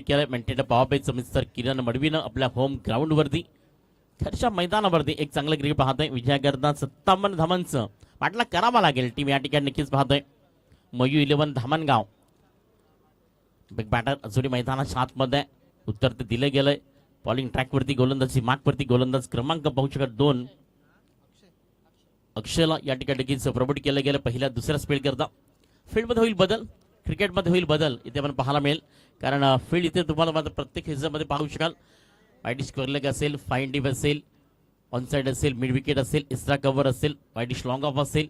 केलं मेंटेन पॉवर प्लेचं मिस्टर किरण मडवीनं आपल्या होम ग्राउंड वरती घरच्या मैदानावरती एक चांगलं क्रिकेट पाहतोय. विजयाकरता 57 धावांचं पाठला करावा लागेल टीम या ठिकाणी नक्कीच पाहतोय. मयू 11 धामणगाव. बिग बॅटर अजूनही मैदानाच्या आतमध्ये. उत्तर ते दिलं गेलंय. बॉलिंग ट्रॅकवरती गोलंदाजी मार्कवरती गोलंदाज क्रमांक पाहू शकत 2 अक्षयला या ठिकाणी नक्कीच प्रमोट केलं गेलं पहिल्या दुसऱ्या स्पेल करता. फील्डमध्ये होईल बदल, क्रिकेटमध्ये होईल बदल इथे आपण पाहायला मिळेल, कारण फील्ड इथे तुम्हाला मात्र प्रत्येक हिस्सामध्ये पाहू शकाल. वाईट स्क्वेअर लेग असेल, फाईन डीप असेल, ऑन साइड असेल, मिड विकेट असेल, एक्स्ट्रा कव्हर असेल, वाईट लॉंग ऑफ असेल,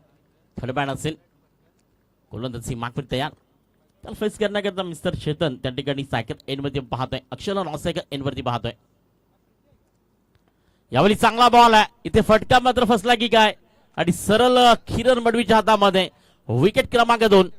थर्ड बॅट असेल. गोलंदाजी मार्कवर तयार. त्याला फेस करण्याकरता मिस्टर चेतन त्या ठिकाणी सायकल एनवरती पाहतोय. अक्षयला नॉन सायकल एनवरती पाहतोय. यावेळी चांगला बॉल आहे. इथे फटका मात्र फसला की काय आणि सरळ किरण मडवीच्या हातामध्ये विकेट क्रमांक 2.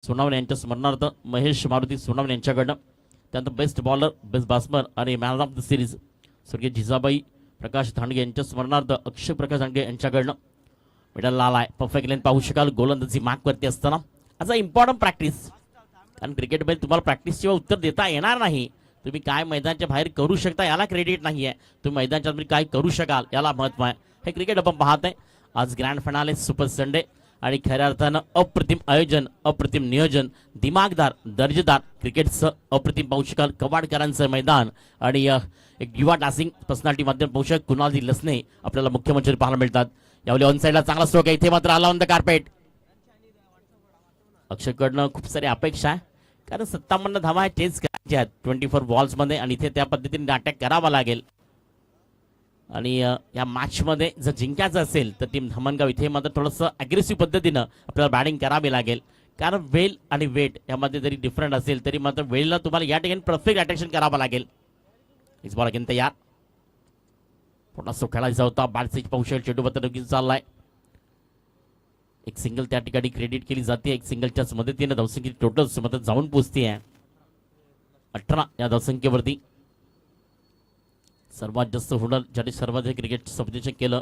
सोनावणे यांच्या स्मरणार्थ महेश मारुती सोनावणे यांच्याकडनं. त्यानंतर बेस्ट बॉलर, बेस्ट बॅट्समन आणि मॅन ऑफ द सिरीज स्वर्गीय जिजाबाई प्रकाश धांडगे यांच्या स्मरणार्थ अक्षय प्रकाश धांडगे यांच्याकडनं मेडल लाल आहे. परफेक्ट लेन पाहू शकाल. गोलंदाजी मार्कवरती असताना आज इम्पॉर्टंट प्रॅक्टिस, कारण क्रिकेटमध्ये तुम्हाला प्रॅक्टिसशिवाय उत्तर देता येणार नाही. तुम्ही काय मैदानाच्या बाहेर करू शकता याला क्रेडिट नाही आहे, तुम्ही मैदानाच्या आत काय करू शकाल याला महत्व आहे. हे क्रिकेट आपण पाहत आहे आज ग्रँड फायनल सुपर संडे आणि खऱ्या अर्थानं अप्रतिम आयोजन, अप्रतिम नियोजन, दिमागदार दर्जेदार क्रिकेटचं अप्रतिम पाहू शकाल. कवाडकरांचं मैदान आणि एक युवा डासिंग पर्सनॅलिटी माध्यम पाहू शकाल. कुणाल लसने आपल्याला मुख्यमंत्री पाहायला मिळतात. यावेळी ऑन साईडला चांगला स्ट्रोक आहे, इथे मात्र आला ऑन द कार्पेट. अक्षयकडनं खूप सारी अपेक्षा आहे कारण 57 धावा चेस करायचे आहेत 24 बॉल्स मध्ये आणि इथे त्या पद्धतीने अटॅक करावा लागेल. आणि या मॅच मध्ये जर जिंकायचं असेल तर टीम धमनगाव इथे मात्र थोडंसं अग्रेसिव्ह पद्धतीनं आपल्याला बॅटिंग करावी लागेल कारण वेल आणि वेट यामध्ये जरी डिफरंट असेल तरी मात्र वेलला तुम्हाला या ठिकाणी परफेक्ट अटॅक्शन करावं लागेल. इस बॉल अगेन तयार, पुन्हा सो खेळायचा होता. बॅट पाहू शकेल चेंडू मात्र लगेच चाललाय. एक सिंगल त्या ठिकाणी क्रेडिट केली जाते, एक सिंगलच्याच मदतीने धावसंख्येची टोटल मदत जाऊन पोहोचते आहे 18 या धावसंख्येवरती. सर्वात जास्त हुनर ज्याने सर्वाधिक क्रिकेट संप्रेषण केलं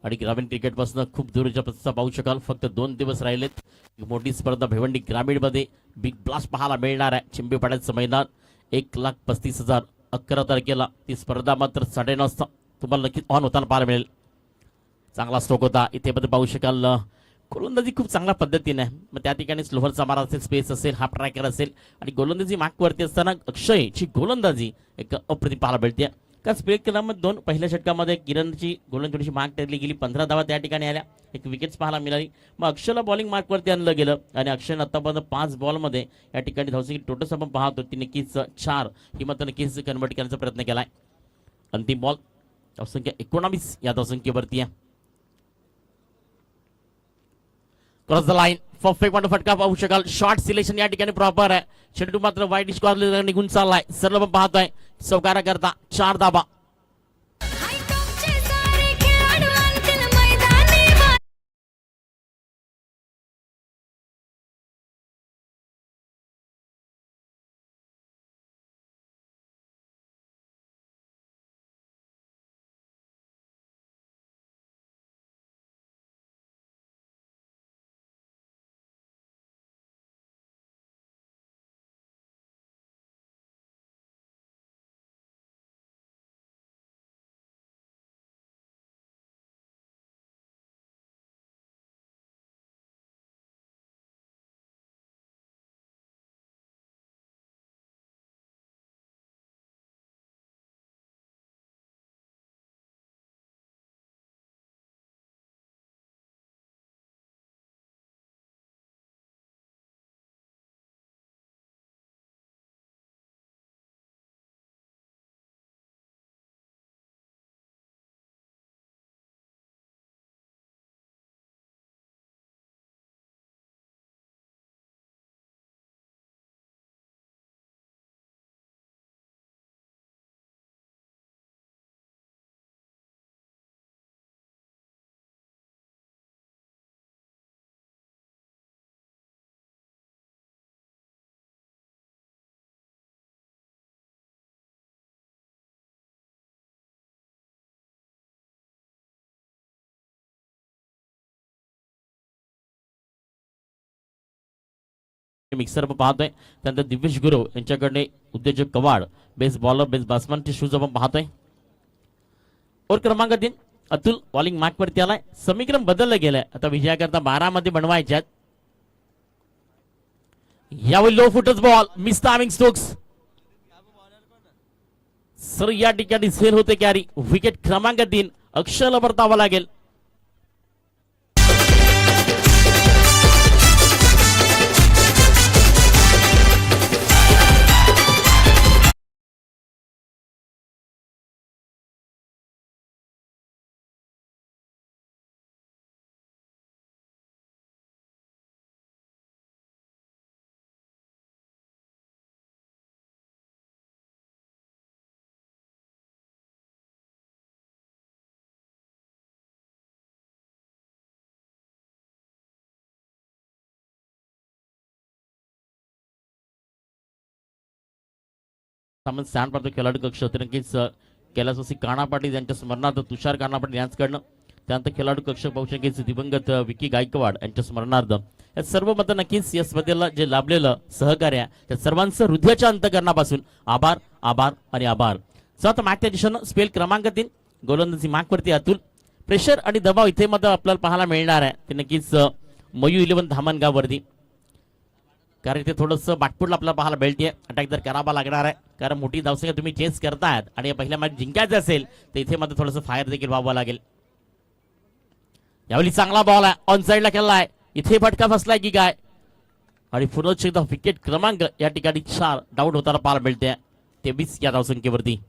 आणि ग्रामीण क्रिकेटपासून खूप दूरच्या प्रतीक्षा पाहू शकाल. फक्त 2 दिवस राहिलेत. एक मोठी स्पर्धा भिवंडी ग्रामीणमध्ये बिग ब्लास्ट पाहायला मिळणार आहे. चिंबीपाड्याचं मैदान 1,35,000 11 तारखेला ती स्पर्धा मात्र 9:30 वाजता तुम्हाला नक्कीच ऑन होताना पाहायला मिळेल. चांगला स्ट्रोक होता इथे मध्ये पाहू शकाल. गोलंदाजी खूप चांगल्या पद्धतीने मग त्या ठिकाणी स्लोअरचा मारा असेल, स्पेस असेल, हाफ ट्रॅकर असेल आणि गोलंदाजी मार्कवरती असताना अक्षयची गोलंदाजी एक अप्रतिम पाहायला मिळते. का स्पेक केल्यामध्ये 2 पहिल्या षटकामध्ये किरणची गोलंदाजी थोडीशी मार्क ठरली गेली, 15 धावा त्या ठिकाणी आल्या, एक विकेट्स पाहायला मिळाली. मग अक्षयला बॉलिंग मार्कवरती आणलं गेलं आणि अक्षयनं आतापर्यंत 5 बॉलमध्ये या ठिकाणी धावसंख्या टोटल आपण पाहतो ती नक्कीच 4 ही मात्र नक्कीच कन्वर्ट करण्याचा प्रयत्न केलाय. अंतिम बॉल धावसंख्या 19 या धावसंख्येवरती आहे. Cross the line perfect one फटका पाहू शकाल. शॉर्ट सिलेक्शन या ठिकाणी प्रॉपर आहे. चेंडू मात्र वाईट स्क्वेअर निघून चाललाय. सरळ आपण पाहतोय चौकारा करता 4 धावा. मिक्सर आपण पाहतोय. त्यानंतर दिव्येश गुरव यांच्याकडे उद्योजक कवाड, बेस्ट बॉलर, बेस्ट बॅट्समनचे शूज आपण पाहतोय. और क्रमांक 3 अतुल बॉलिंग मार्क वरती आलाय. समीकरण बदललं गेलंय, आता विजयाकरता 12 मध्ये बनवायचे आहेत. यावेळी लो फुटच ball miss timing strokes. Sir या ठिकाणी सेल होते कॅरी. विकेट क्रमांक 3 अक्षयला परतावा लागेल. सामन स्टँड प्राप्त खेळाडू कक्ष नक्कीच कैलासवासी काना पाटील यांच्या स्मरणार्थ तुषार काना पाटील यांच्याकडनं. त्यानंतर खेळाडू कक्ष पाहू शकेल दिवंगत विकी गायकवाड यांच्या स्मरणार्थ या सर्व मात्र नक्कीच या स्पर्धेला जे लाभलेलं सहकार्य आहे, त्या सर्वांचं हृदयाच्या अंतकरणापासून आभार आभार आणि आभार. आता मॅचच्या दिशेनं स्पेल क्रमांक 3 गोलंदाजी मार्कवरती अतुल. प्रेशर आणि दबाव इथे मात्र आपल्याला पाहायला मिळणार आहे ते नक्कीच मयू 11 धामणगाववरती, कारण इथे थोडंसं बाटपूटला आपल्याला पाहायला भेटते. अटॅक जर करावा लागणार आहे, कारण मोठी धावसंख्या तुम्ही चेस करतायत आणि या पहिल्या मॅच जिंकायचं असेल तर इथे मात्र थोडंसं फायर देखील व्हावं लागेल. यावेळी चांगला बॉल आहे, ऑन साईडला केला आहे, इथे फटका फसलाय की काय, आणि पुन्हा एकदा विकेट क्रमांक या ठिकाणी 4 डाऊट होताना पाहायला मिळते 23 या धावसंख्येवरती.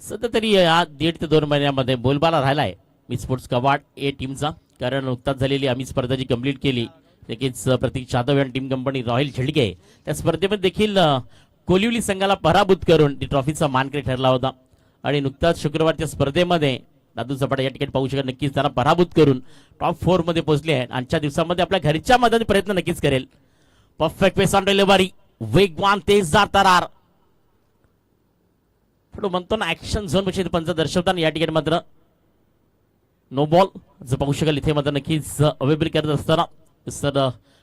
सध्या तरी या 1.5 ते 2 महिन्यामध्ये बोलबाला राहिलाय मी स्पोर्ट्स कवाड ए टीमचा, कारण नुकताच झालेली आम्ही स्पर्धा जी कंप्लीट केली नक्कीच प्रतीक जाधव आणि टीम कंपनी रॉयल झेडगे त्या स्पर्धेमध्ये देखील कोलिवली संघाला पराभूत करून ती ट्रॉफीचा मानकरी ठरला होता. आणि नुकताच शुक्रवारच्या स्पर्धेमध्ये दादू चपाटा या ठिकाणी पाहू शकत नक्कीच त्याला पराभूत करून टॉप 4 मध्ये पोहोचले आहे. आजच्या दिवसामध्ये आपल्या घरच्या मदतीने प्रयत्न नक्कीच करेल. परफेक्ट पेस ऑन डिलिव्हरी, वेगवान तेजदार तरार, म्हणतो ना ऍक्शन झोन पेक्षा पंच दर्शवताना या ठिकाणी मात्र नो बॉल जर पाहू शकाल इथे मात्र नक्कीच अवेबल करत असताना सर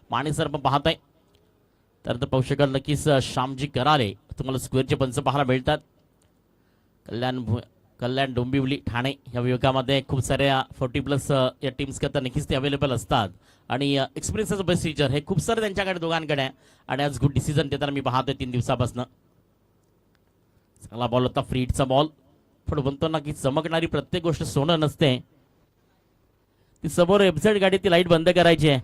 माने सर पण पाहत आहे. तर पाहू शकाल नक्कीच श्यामजी कराले तुम्हाला स्क्वेअरचे पंच पाहायला मिळतात. कल्याण डोंबिवली ठाणे या विभागामध्ये खूप साऱ्या 40+ या टीम्स करता नक्कीच ते अवेलेबल असतात. आणि एक्सपिरियन्स बेस्ट फीचर हे खूप सारे त्यांच्याकडे दोघांकडे आहे. आणि आज गुड डिसिजन देताना मी पाहतोय 3 दिवसापासून. चांगला बॉल होता, फ्रीडचा बॉल. पण म्हणतो ना की चमकणारी प्रत्येक गोष्ट सोनं नसते. ती समोर एफझेड गाडी ती लाईट बंद करायची आहे.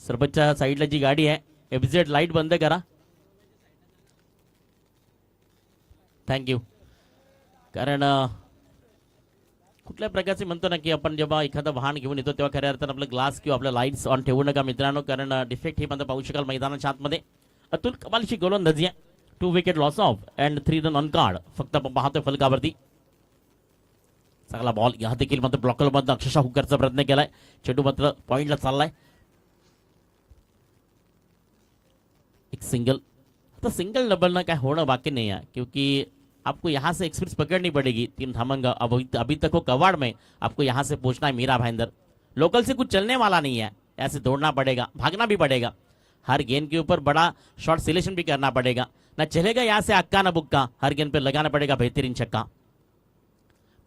सरपंचच्या साईडला जी गाडी आहे एफझेड लाईट बंद करा. थँक्यू. कारण कुठल्या प्रकारचे म्हणतो ना की आपण जेव्हा एखादं वाहन घेऊन येतो तेव्हा खऱ्या अर्थानं आपलं ग्लास किंवा आपल्या लाईट्स ऑन ठेवू नका मित्रांनो, कारण डिफेक्ट हे मात्र पाहू शकाल मैदानाच्या आतमध्ये. अतुल कमालची गोलंदाजी आहे. 2 wicket loss of and 3 run on card फक्त आपण पाहतोय फलकावरती. चांगला बॉल या देखील मात्र ब्लॉकर मधून अक्षरशः हुकरचा प्रयत्न केलाय. चेंडू मात्र पॉइंटला चाललाय. एक सिंगल. आता सिंगल डबल ना काय होना बाकी नहीं है, क्योंकि आपको यहाँ से एक्सप्रेस पकड़नी पड़ेगी. टीम धामंगा अभी तक हो कवाड़ में, आपको यहाँ से पहुंचना है मीरा भाईंदर. लोकल से कुछ चलने वाला नहीं है, ऐसे दौड़ना पड़ेगा, भागना भी पड़ेगा. हर गेंद के ऊपर बड़ा शॉट सिलेक्शन भी करना पड़ेगा. ना चलेगा यहाँ से अक्का ना बुक्का, हर गेंद पे लगाना पड़ेगा बेहतरीन छक्का.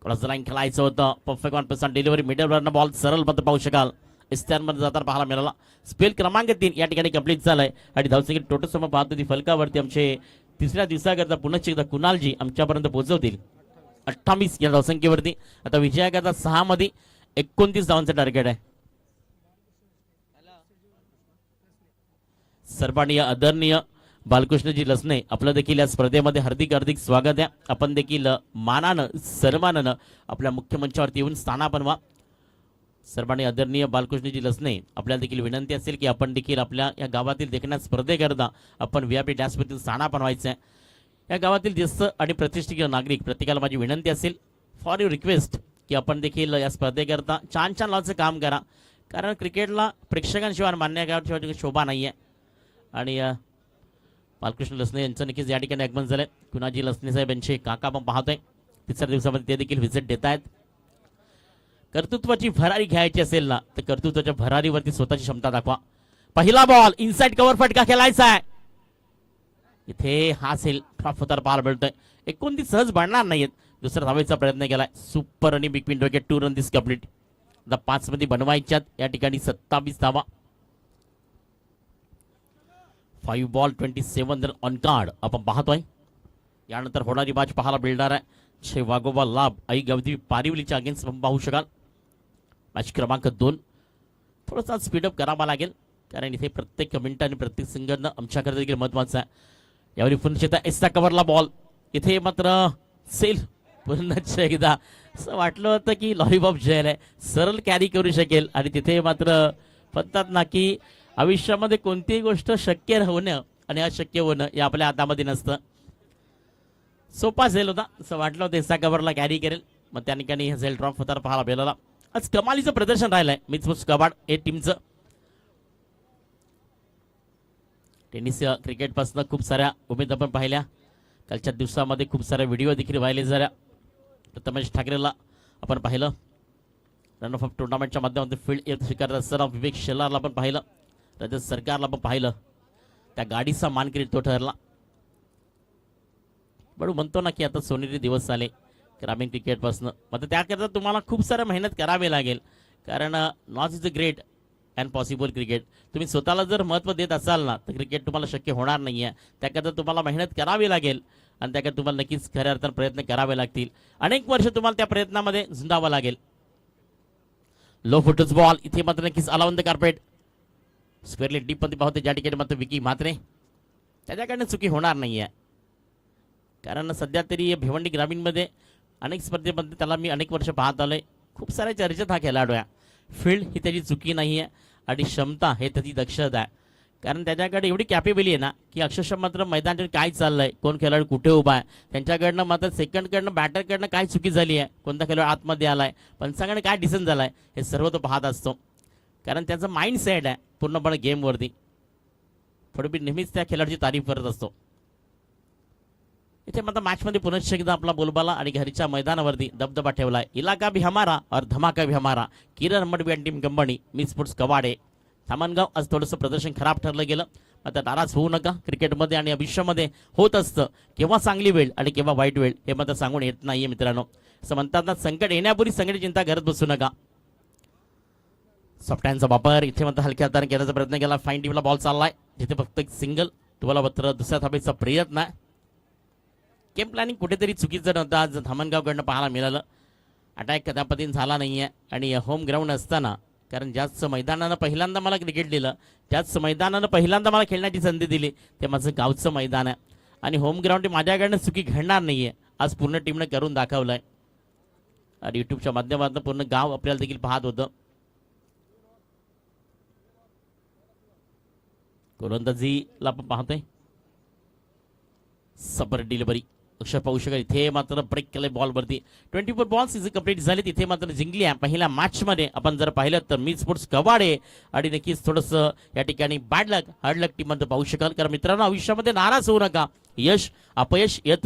क्रॉस लाईन खेळायचं होतं. परफेक्ट 1% डिलिव्हरी मिडल वरनं बॉल सरळ मत पाहू शकाल इस्त्यानमध्ये जाताना पाहायला मिळाला. स्पेल क्रमांक 3 या ठिकाणी कंप्लीट झालाय. आणि धावसंख्येत टोटल समोर पाहतो ती फलकावरती आमचे तिसऱ्या दिवसाकरता पुन्हा एकदा कुणालजी आमच्यापर्यंत पोहोचवतील 28 या धावसंख्येवरती. आता विजयाकरता 6 मध्ये 29 धावांचं टार्गेट आहे. सर्वांनीय आदरणीय बालकृष्णजी लसने आपलं देखील या स्पर्धेमध्ये हार्दिक हार्दिक स्वागत आहे. आपण देखील मानानं सन्मानानं आपल्या मुख्य मंचावरती येऊन स्थानापन्न व्हा. सर्वांनी आदरणीय बालकृष्णजी लसने आपल्याला देखील विनंती असेल की आपण देखील आपल्या या गावातील देखण्या स्पर्धेकरता आपण व्हीआयपी डॅशवरती स्थानापन्न व्हायचं आहे. या गावातील ज्येष्ठ आणि प्रतिष्ठित नागरिक प्रत्येकाला माझी विनंती असेल फॉर युअर रिक्वेस्ट की आपण देखील या स्पर्धेकरता छान छान लावचं काम करा. कारण क्रिकेटला प्रेक्षकांशिवाय मान्य करायची शोभा नाही आहे. आणि बालकृष्ण लसने यांचं नक्कीच या ठिकाणी आगमन झालंय. कुणाजी लसने साहेब यांचे काका आपण पाहतोय 3ऱ्या दिवसामध्ये ते देखील व्हिजिट देत आहेत. कर्तृत्वाची भरारी घ्यायची असेल ना तर कर्तृत्वाच्या भरारीवरती स्वतःची क्षमता दाखवा. पहिला बॉल इनसाइड कव्हर फटका खेळायचा आहे. इथे हा सेल ड्रॉप होताना पाहायला मिळतोय. 29 सहज बांधणार नाहीत. दुसरा धावायचा प्रयत्न केलाय. सुपर आणि बिग विन विकेट 2 रन दिस कंप्लीट. आता 5 मध्ये बनवायच्यात या ठिकाणी 27 धावा. 5 बॉल 27 रन ऑन कार्ड आपण पाहतोय. यानंतर होणारी मॅच पाहायला मिळणार आहे 6 वागोबा लाभ आई गवदी पारिवलीच्या अगेन्स्ट आपण पाहू शकाल. मॅच क्रमांक 2 थोडासा स्पीडअप करावा लागेल, कारण इथे प्रत्येक मिनिट आणि प्रत्येक संघानं आमच्याकडे देखील महत्वाचं आहे. यावेळी पुन्हा एसचा कव्हरला बॉल. इथे मात्र सेल पुन्हा एकदा असं वाटलं होतं की लॉलीपॉप जेल आहे, सरळ कॅरी करू शकेल आणि तिथे मात्र म्हणतात ना की आयुष्यामध्ये कोणतीही गोष्ट शक्य होणं आणि अशक्य होणं हे आपल्या हातामध्ये नसतं. सोपा झेल होता असं वाटलं होतं एसा कव्हरला कॅरी करेल, मग त्या ठिकाणी हे झेल ड्रॉप होताना पाहायला मिळाला. आज कमालीचं प्रदर्शन राहिलंय मिचमुच कबाड ए टीमचं. टेनिस क्रिकेटपासून खूप साऱ्या उमेद आपण पाहिल्या, कालच्या दिवसामध्ये खूप साऱ्या व्हिडिओ देखील पाहिले झाल्या. प्रथमेश ठाकरेला आपण पाहिलं, रन ऑफ टुर्नामेंटच्या माध्यमातून फील्ड येत स्वीकारत असताना विवेक शेलारला आपण पाहिलं, रजत सरकारला आपण पाहिलं, त्या गाडीचा मानकरी तो ठरला. बडू म्हणतो ना की आता सोनेरी दिवस आले ग्रामीण क्रिकेटपासून, मात्र त्याकरता तुम्हाला खूप साऱ्या मेहनत करावी लागेल. कारण not is a great and possible cricket. तुम्ही स्वतःला जर महत्त्व देत असाल ना तर क्रिकेट तुम्हाला शक्य होणार नाही आहे. त्याकरता तुम्हाला मेहनत करावी लागेल आणि त्याकरता तुम्हाला नक्कीच खऱ्या अर्थानं प्रयत्न करावे लागतील. अनेक वर्ष तुम्हाला त्या प्रयत्नामध्ये झुंजावं लागेल. लो फुटच बॉल इथे मात्र नक्कीच अलावंद कार्पेट स्क्वेअरली डीप मध्ये पाहते, ज्या ठिकाणी मात्र विकी मात्रे त्याच्याकडनं चुकी होणार नाही आहे. कारण सध्या तरी भिवंडी ग्रामीणमध्ये अनेक स्पर्धेमध्ये त्याला मी अनेक वर्ष पाहत आलोय. खूप साऱ्या चर्चेत हा खेळाडू आहे. फील्ड ही त्याची चुकी नाही आहे आणि क्षमता हे त्याची दक्षता आहे. कारण त्याच्याकडे एवढी कॅपेबिलिटी आहे ना की अक्षरशः मात्र मैदानात काय चाललंय, कोण खेळाडू कुठे उभा आहे, त्यांच्याकडनं मात्र सेकंडकडनं बॅटरकडनं काय चुकी झाली आहे, कोणता खेळाडू आतमध्ये आलाय, पंचांकडे काय डिसिजन झालाय, हे सर्व तो पाहत असतो. कारण त्याचं माइंड सेट आहे पूर्णपणे गेमवरती. थोडी नेहमीच त्या खेळाडूची तारीफ करत असतो. इथे मात्र मॅचमध्ये पुनश्च एकदा आपला बोलबाला आणि घरच्या मैदानावरती दबदबा ठेवलाय. इलाका भी हमारा और धमाका भी हमारा. किरण मडवी आणि टीम कंपनी मी स्पोर्ट्स कवाडे धामणगाव. आज थोडंसं प्रदर्शन खराब ठरलं गेलं, मात्र नाराज होऊ नका. क्रिकेटमध्ये आणि भविष्यामध्ये होत असतं, केव्हा चांगली वेळ आणि केव्हा वाईट वेळ हे मात्र सांगून येत नाहीये मित्रांनो. असं म्हणतात ना, संकट येण्यापूर्वी संकट चिंता करत बसू नका. सॉफ्टहँडचा वापर इथे मात्र हलक्या हाताने करण्याचा प्रयत्न केला. फाईन टीमला बॉल चाललाय, जिथे फक्त एक सिंगल तुम्हाला मात्र दुसऱ्या थांबायचा प्रयत्न आहे. गेम प्लॅनिंग कुठेतरी चुकीचं नव्हतं आज धामणगावकडनं पाहायला मिळालं. अटॅक कशा पद्धतीने झाला नाही आहे आणि होम ग्राउंड असताना, कारण ज्याच मैदानानं पहिल्यांदा मला क्रिकेट दिलं, ज्याच मैदानानं पहिल्यांदा मला खेळण्याची संधी दिली, ते माझं गावचं मैदान आहे आणि होम ग्राउंड माझ्याकडनं चुकी घडणार नाही आहे. आज पूर्ण टीमनं करून दाखवलं आहे आणि यूट्यूबच्या माध्यमातून पूर्ण गाव आपल्याला देखील पाहत होतं. गोलंदाजीला आपण पाहतोय, सबर डिलिव्हरी अक्षर पाहू शकाल. इथे मात्र ब्रेक केलं बॉलवरती. 24 बॉल्स इज कंप्लीट झाले. तिथे मात्र जिंकली आहे पहिल्या मॅचमध्ये आपण जर पाहिलं तर मी स्पोर्ट्स कवाडे. आणि नक्कीच थोडंसं या ठिकाणी बॅड लक हार्ड लक टीम मध्ये पाहू शकाल. कारण मित्रांनो, आयुष्यामध्ये नाराज होऊ नका. यश अपयश येत